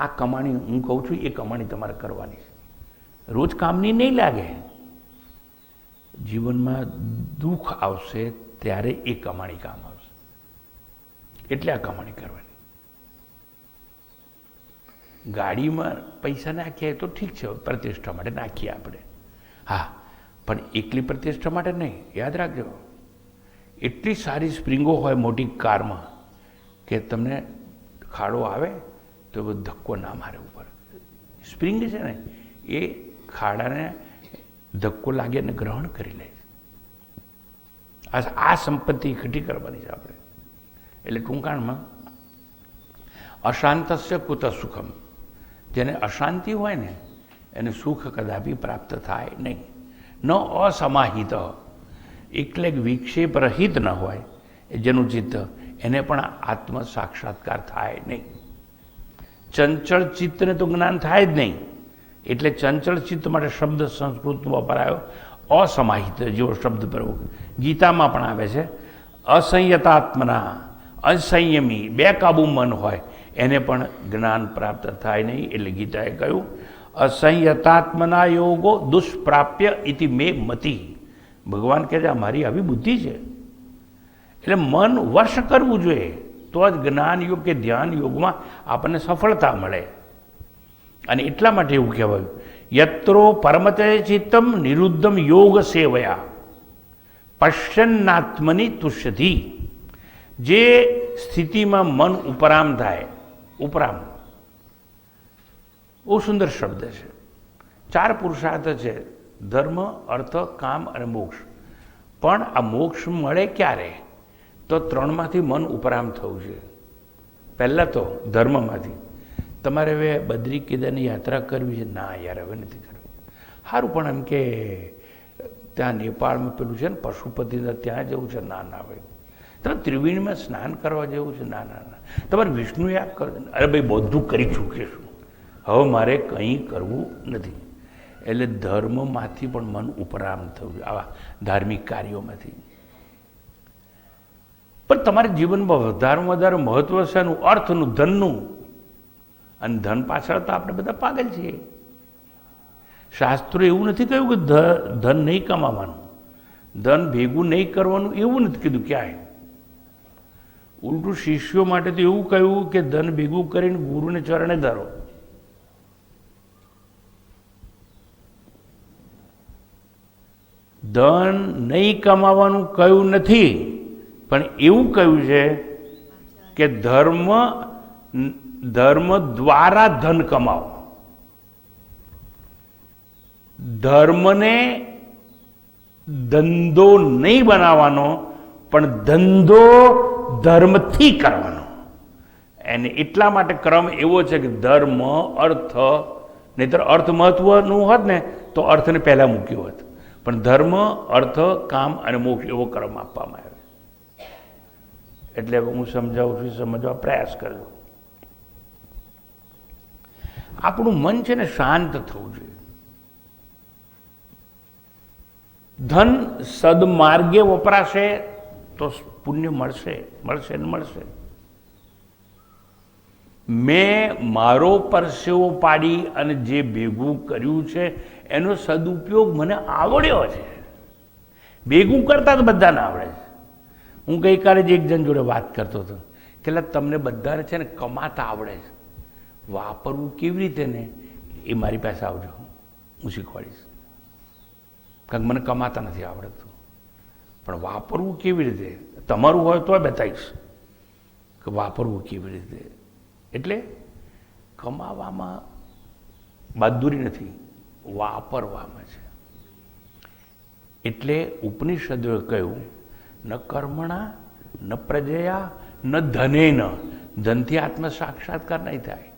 આ કમાણી હું કહું છું, એ કમાણી તમારે કરવાની છે. રોજ કામની નહીં લાગે. જીવનમાં દુઃખ આવશે ત્યારે એ કમાણી કામ આવશે. એટલે આ કમાણી કરવાની. ગાડીમાં પૈસા નાખીએ તો ઠીક છે, પ્રતિષ્ઠા માટે નાખીએ આપણે, હા, પણ એકલી પ્રતિષ્ઠા માટે નહીં. યાદ રાખજો, એટલી સારી સ્પ્રિંગો હોય મોટી કારમાં કે તમને ખાડો આવે તો ધક્કો ના મારે ઉપર. સ્પ્રિંગ છે ને એ ખાડાને ધક્કો લાગે અને ગ્રહણ કરી લે. આ સંપત્તિ એકઠી કરવાની છે આપણે. એટલે ટૂંકાણમાં અશાંતસ્ય કુત સુખમ. જેને અશાંતિ હોય ને એને સુખ કદાપી પ્રાપ્ત થાય નહીં. ન અસમાહિત, એટલે વિક્ષેપ રહિત ન હોય જેનું ચિત્ત, એને પણ આત્મ સાક્ષાત્કાર થાય નહીં. ચંચળ ચિત્તને તો જ્ઞાન થાય જ નહીં. એટલે ચંચળ ચિત્ત માટે શબ્દ સંસ્કૃતમાં વપરાયો અસમાહિત જેવો શબ્દ પ્રયોગ ગીતામાં પણ આવે છે. અસંયતાત્મના, અસંયમી, બેકાબુ મન હોય એને પણ જ્ઞાન પ્રાપ્ત થાય નહીં. એટલે ગીતાએ કહ્યું અસંયતાત્મના યોગો દુષ્પ્રાપ્ય ઇતિ મે મતિ. ભગવાન કહે છે આ મારી આવી બુદ્ધિ છે. એટલે મન વશ કરવું જોઈએ તો જ જ્ઞાન યોગ કે ધ્યાન યોગમાં આપણને સફળતા મળે. અને એટલા માટે એવું કહેવાયું યત્રો પરમતે ચિત્તમ નિરુદ્ધમ યોગ સેવયા પશ્યન્નાત્મની તુષ્યધિ. જે સ્થિતિમાં મન ઉપરામ થાય, ઉપરામ બહુ સુંદર શબ્દ છે. 4 પુરુષાર્થ છે, ધર્મ, અર્થ, કામ અને મોક્ષ. પણ આ મોક્ષ મળે ક્યારે? તો 3માંથી મન ઉપરામ થવું છે. પહેલાં તો ધર્મમાંથી. તમારે હવે બદ્રી કેદારની યાત્રા કરવી છે? ના યાર, હવે નથી કરવી. સારું, પણ એમ કે ત્યાં નેપાળમાં પેલું છે ને પશુપતિના ત્યાં જવું છે, ના ના ભાઈ તમે ત્રિવેણીમાં સ્નાન કરવા જેવું છે, ના ના ના તમારે વિષ્ણુ યાદ કરો. અરે ભાઈ બધું કરી ચૂકીશું, હવે મારે કંઈ કરવું નથી. એટલે ધર્મમાંથી પણ મન ઉપરામ થયું આવા ધાર્મિક કાર્યોમાંથી. પણ તમારા જીવનમાં વધારેમાં વધારે મહત્વ છે એનું અર્થનું, ધનનું. અને ધન પાછળ તો આપણે બધા પાગલ છીએ. શાસ્ત્રો એવું નથી કહ્યું કે ધન નહીં કમાવાનું, ધન ભેગું નહીં કરવાનું, એવું નથી કીધું ક્યાંય. ઉલટું શિષ્યો માટે તો એવું કહ્યું કે ધન ભેગું કરીને ગુરુને ચરણે ધરો. ધન નહીં કમાવાનું કહ્યું નથી, પણ એવું કહ્યું છે કે ધર્મ દ્વારા ધન કમાવો. ધર્મને ધંધો નહીં બનાવવાનો, પણ ધંધો ધર્મથી કરવાનો. અને એટલા માટે ક્રમ એવો છે કે ધર્મ, અર્થ, નહીતર અર્થ મહત્વનું હોત ને તો અર્થને પહેલા મૂક્યો હોત, પણ ધર્મ, અર્થ, કામ અને મોક્ષ એવો ક્રમ આપવામાં આવે. એટલે હું સમજાવું છું, સમજવા પ્રયાસ કરજો. આપણું મન છે ને શાંત થવું જોઈએ. ધન સદમાર્ગે વપરાશે તો પુણ્ય મળશે, મળશે ને મળશે. મેં મારો પરસેવો પાડી અને જે ભેગું કર્યું છે એનો સદુપયોગ મને આવડ્યો છે. ભેગું કરતા તો બધાને આવડે છે. હું ગઈકાલે જ એક જણ જોડે વાત કરતો હતો કે તમને બધાને છે ને કમાતા આવડે છે, વાપરવું કેવી રીતે ને એ મારી પાસે આવજો, હું શીખવાડીશ. કારણ કે મને કમાતા નથી આવડતું, પણ વાપરવું કેવી રીતે તમારું હોય તો બતાવીશ કે વાપરવું કેવી રીતે. એટલે કમાવામાં બહાદુરી નથી, વાપરવામાં છે. એટલે ઉપનિષદોએ કહ્યું ન કર્મણા ન પ્રજયા ન ધનેન, ધનથી આત્મ સાક્ષાત્કાર નહીં થાય,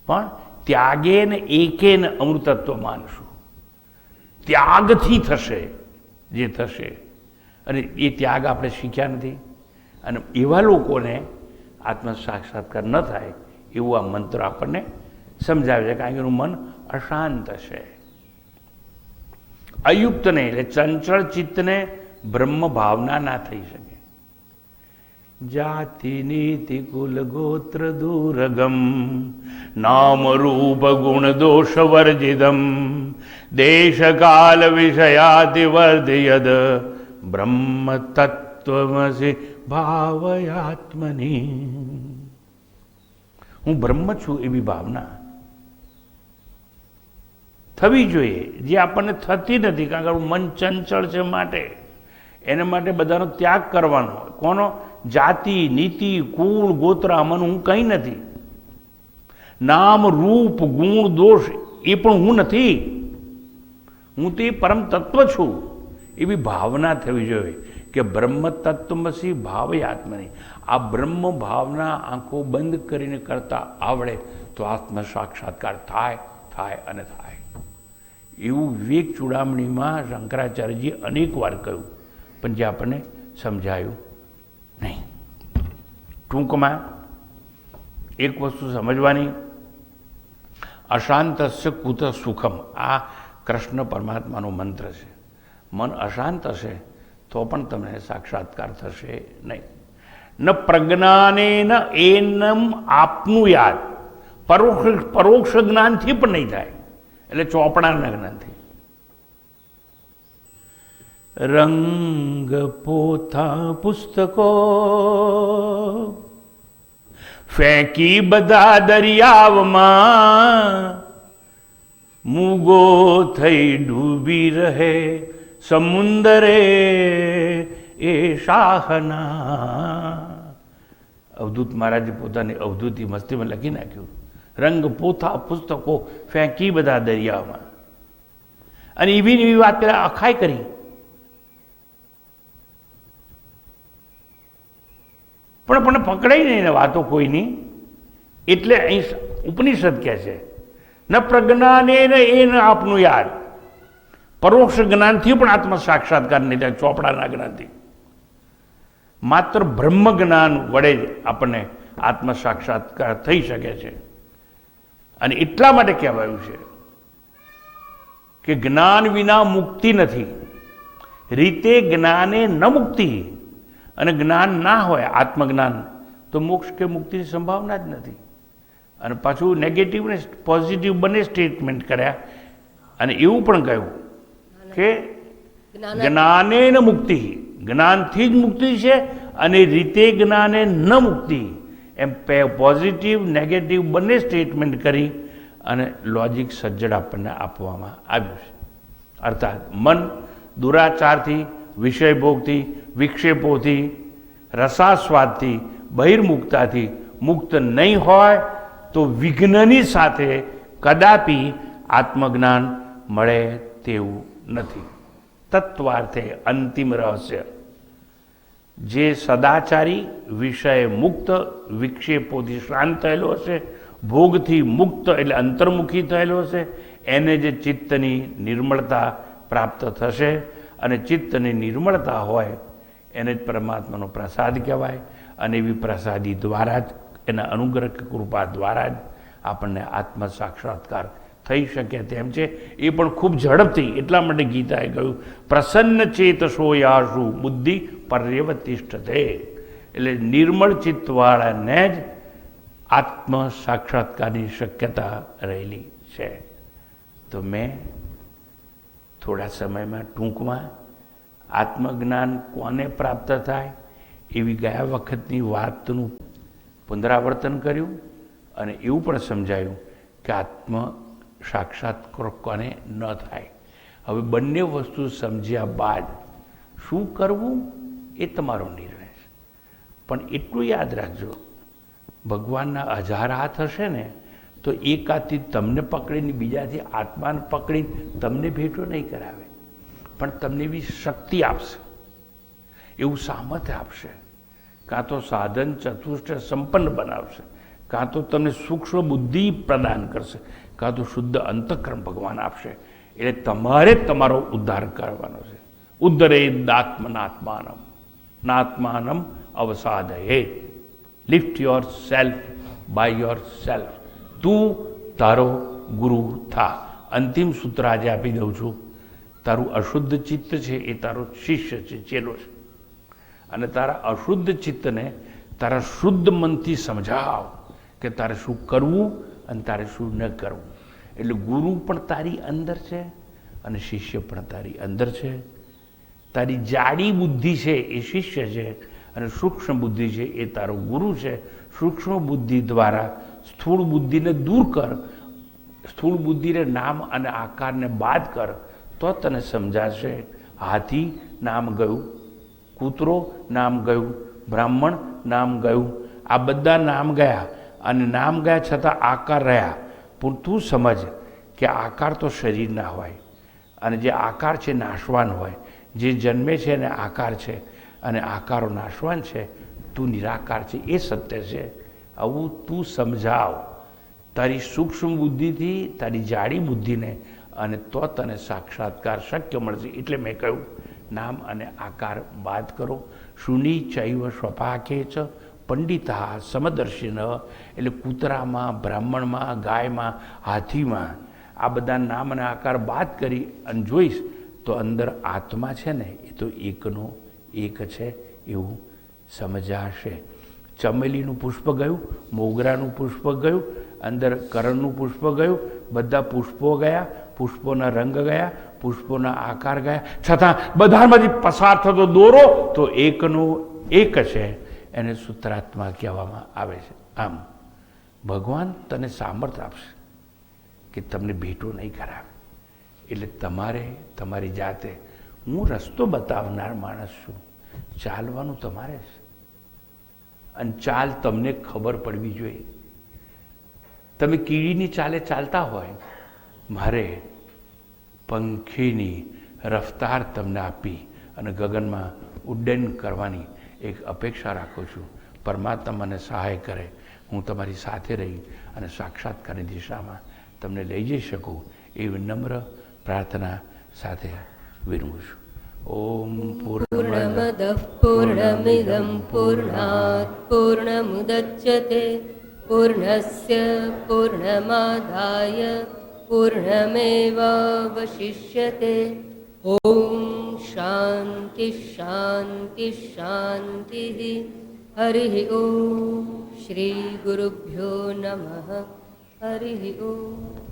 પણ ત્યાગે ને એકે ને અમૃતત્વ માનશું. ત્યાગથી થશે જે થશે, અને એ ત્યાગ આપણે શીખ્યા નથી. અને એવા લોકોને આત્મ સાક્ષાત્કાર ન થાય એવું આ મંત્ર આપણને સમજાવે છે, કારણ કે એનું મન અશાંત છે. અયુક્તને એટલે ચંચળ ચિત્તને બ્રહ્મ ભાવના ના થઈ શકે. જાતિ નીતિ કુલ ગોત્ર દુર્ગમ નામ રૂપ ગુણ દોષ વર્જિતમ દેશ કાલ વિષયાતિ વર્ધયદ બ્રહ્મ તત્વમસી ભાવયાત્મની. હું બ્રહ્મ છું એવી ભાવના થવી જોઈએ, જે આપણને થતી નથી. કારણ કે મન ચંચળ છે, માટે એના માટે બધાનો ત્યાગ કરવાનો. કોનો? જાતિ નીતિ કુળ ગોત્ર આમાંનું હું કંઈ નથી. નામ રૂપ ગુણ દોષ એ પણ હું નથી. હું તો એ પરમ તત્વ છું એવી ભાવના થવી જોઈએ કે બ્રહ્મ તત્વમસી ભાવયાત્મની. આ બ્રહ્મ ભાવના આંખો બંધ કરીને કરતા આવડે તો આત્મ સાક્ષાત્કાર થાય, થાય અને થાય. એવું વિવેક ચૂડામણીમાં શંકરાચાર્યજી અનેક વાર કહ્યું, પણ જે આપણને સમજાયું નહીં. ટૂંકમાં એક વસ્તુ સમજવાની, અશાંતસ્ય કુત સુખમ, આ કૃષ્ણ પરમાત્માનો મંત્ર છે. મન અશાંત હશે તો પણ તમને સાક્ષાત્કાર થશે નહીં. ન પ્રજ્ઞાને ન એનમ આપનું યાદ, પરોક્ષ જ્ઞાનથી પણ નહીં થાય. એટલે ચોપડાના જ્ઞાનથી. રંગ પોથા પુસ્તકો ફેંકી બધા દરિયાવમાં, મૂગો થઈ ડૂબી રહે સમુંદરે એ શાહના. અવધૂત મહારાજે પોતાની અવધૂતી મસ્તીમાં લખી નાખ્યું, રંગ પોથા પુસ્તકો ફેંકી બધા દરિયામાં. અને એવી વાત પેલા અખાઈ કરી. પણ પકડાઈ નહીં ને વાતો કોઈની. એટલે અહીં ઉપનિષદ કહે છે ન પ્રજ્ઞાને ન આપનું યાદ, પરોક્ષ જ્ઞાનથી પણ આત્મ સાક્ષાત્કાર નહીં થાય, ચોપડાના જ્ઞાનથી. માત્ર બ્રહ્મ જ્ઞાન વડે જ આપણને આત્મ સાક્ષાત્કાર થઈ શકે છે. અને એટલા માટે કહેવાયું છે કે જ્ઞાન વિના મુક્તિ નથી, રીતે જ્ઞાને ન મુક્તિ. અને જ્ઞાન ના હોય આત્મજ્ઞાન તો મોક્ષ કે મુક્તિની સંભાવના જ નથી. અને પાછું નેગેટિવ ને પોઝિટિવ બંને સ્ટેટમેન્ટ કર્યા. અને એવું પણ કહ્યું કે જ્ઞાને ન મુક્તિ, જ્ઞાનથી જ મુક્તિ છે, અને રીતે જ્ઞાને ન મુક્તિ, એમ પોઝિટિવ નેગેટિવ બંને સ્ટેટમેન્ટ કરી અને લોજિક સજ્જડ આપણને આપવામાં આવ્યું છે. અર્થાત મન દુરાચારથી, વિષયભોગથી, વિક્ષેપોથી, રસાસ્વાદથી, બહિર્મુક્તાથી મુક્ત નહીં હોય તો વિઘ્નની સાથે કદાપી આત્મજ્ઞાન મળે તેવું નથી. તત્વાર્થે અંતિમ રહસ્ય, જે સદાચારી વિષય મુક્ત, વિક્ષેપોથી શાંત થયેલો હશે, ભોગથી મુક્ત એટલે અંતર્મુખી થયેલો હશે, એને જે ચિત્તની નિર્મળતા પ્રાપ્ત થશે. અને ચિત્તની નિર્મળતા હોય એને જ પરમાત્માનો પ્રસાદ કહેવાય. અને એવી પ્રસાદી દ્વારા જ, એના અનુગ્રહ કૃપા દ્વારા જ આપણને આત્મ સાક્ષાત્કાર થઈ શકે તેમ છે. એ પણ ખૂબ ઝડપથી. એટલા માટે ગીતાએ કહ્યું પ્રસન્ન ચેતસો યાશુ બુદ્ધિ પર્યવતિષ્ઠતે. એટલે નિર્મળ ચિત્તવાળાને જ આત્મ સાક્ષાત્કારની શક્યતા રહેલી છે. તો મેં થોડા સમયમાં ટૂંકમાં આત્મજ્ઞાન કોને પ્રાપ્ત થાય એવી ગયા વખતની વાતનું પુનરાવર્તન કર્યું. અને એવું પણ સમજાયું કે આત્મ સાક્ષાત્કાર કોને ન થાય. હવે બંને વસ્તુ સમજ્યા બાદ શું કરવું એ તમારો નિર્ણય છે. પણ એટલું યાદ રાખજો, ભગવાનના 1000 હાથ હશે ને તો એક હાથથી તમને પકડીને બીજાથી આત્માને પકડીને તમને ભેટો નહીં કરાવે, પણ તમને એવી શક્તિ આપશે, એવું સામર્થ્ય આપશે. કાં તો સાધન ચતુષ્ટ સંપન્ન બનાવશે, કાં તો તમને સૂક્ષ્મ બુદ્ધિ પ્રદાન કરશે, કાં તો શુદ્ધ અંતઃકરણ ભગવાન આપશે. એટલે તમારે જ તમારો ઉદ્ધાર કરવાનો છે. ઉદ્ધરે દાત્મનાત્માનમ નાત્માનમ અવસાદયે. Lift yourself by yourself. તું તારો ગુરુ થા. અંતિમ સૂત્ર આજે આપી દઉં છું. તારું અશુદ્ધ ચિત્ત છે એ તારો શિષ્ય છે, ચેલો છે. અને તારા અશુદ્ધ ચિત્તને તારા શુદ્ધ મનથી સમજાવ કે તારે શું કરવું અને તારે શું ન કરવું. એટલે ગુરુ પણ તારી અંદર છે અને શિષ્ય પણ તારી અંદર છે. તારી જાડી બુદ્ધિ છે એ શિષ્ય છે અને સૂક્ષ્મ બુદ્ધિ છે એ તારો ગુરુ છે. સૂક્ષ્મ બુદ્ધિ દ્વારા સ્થૂળ બુદ્ધિને દૂર કર, સ્થૂળ બુદ્ધિને નામ અને આકારને બાદ કર, તો તને સમજાશે. હાથી નામ ગયું, કૂતરો નામ ગયું, બ્રાહ્મણ નામ ગયું, આ બધા નામ ગયા. અને નામ ગયા છતાં આકાર રહ્યા. પણ તું સમજ કે આકાર તો શરીરના હોય અને જે આકાર છે નાશવાન હોય. જે જન્મે છે એને આકાર છે અને આકારો નાશવાન છે. તું નિરાકાર છે એ સત્ય છે. આવું તું સમજાવ તારી સૂક્ષ્મ બુદ્ધિથી, તારી જાડી બુદ્ધિને, અને તો તને સાક્ષાત્કાર શક્ય મળશે. એટલે મેં કહ્યું નામ અને આકાર બાદ કરો. શુનિ ચૈવ સ્વપાકે ચ પંડિતા સમદર્શિન. એટલે કૂતરામાં, બ્રાહ્મણમાં, ગાયમાં, હાથીમાં આ બધા નામ અને આકાર બાદ કરી અને જોઈશ તો અંદર આત્મા છે ને એ તો એકનો એક છે એવું સમજાશે. ચમેલીનું પુષ્પ ગયું, મોગરાનું પુષ્પ ગયું, અંદર કરણનું પુષ્પ ગયું, બધા પુષ્પો ગયા, પુષ્પોના રંગ ગયા, પુષ્પોના આકાર ગયા, છતાં બધામાંથી પસાર થતો દોરો તો એકનો એક છે. એને સૂત્રાત્મા કહેવામાં આવે છે. આમ ભગવાન તને સામર્થ્ય આપશે કે તમને ભેટો નહીં કરાવે. એટલે તમારે તમારી જાતે, હું રસ્તો બતાવનાર માણસ છું, ચાલવાનું તમારે છે. અને ચાલ તમને ખબર પડવી જોઈએ. તમે કીડીની ચાલે ચાલતા હોય, મારે પંખીની રફતાર તમને આપી અને ગગનમાં ઉડ્ડયન કરવાની એક અપેક્ષા રાખું છું. પરમાત્મા મને સહાય કરે, હું તમારી સાથે રહી અને સાક્ષાત્કારની દિશામાં તમને લઈ જઈ શકું એવી નમ્ર પ્રાર્થના સાથે વિરમું છું. ઓમ પૂર્ણમદ પૂર્ણમદઃ પૂર્ણમિદં પૂર્ણાત પૂર્ણમુદચ્યતે પૂર્ણસ્ય પૂર્ણમાદાય પૂર્ણમેવાવશિષ્યતે. ઓમ શાંતિ શાંતિ શાંતિ. હરિ ઓમ. શ્રી ગુરુભ્યો નમઃ. હરિ ઓમ.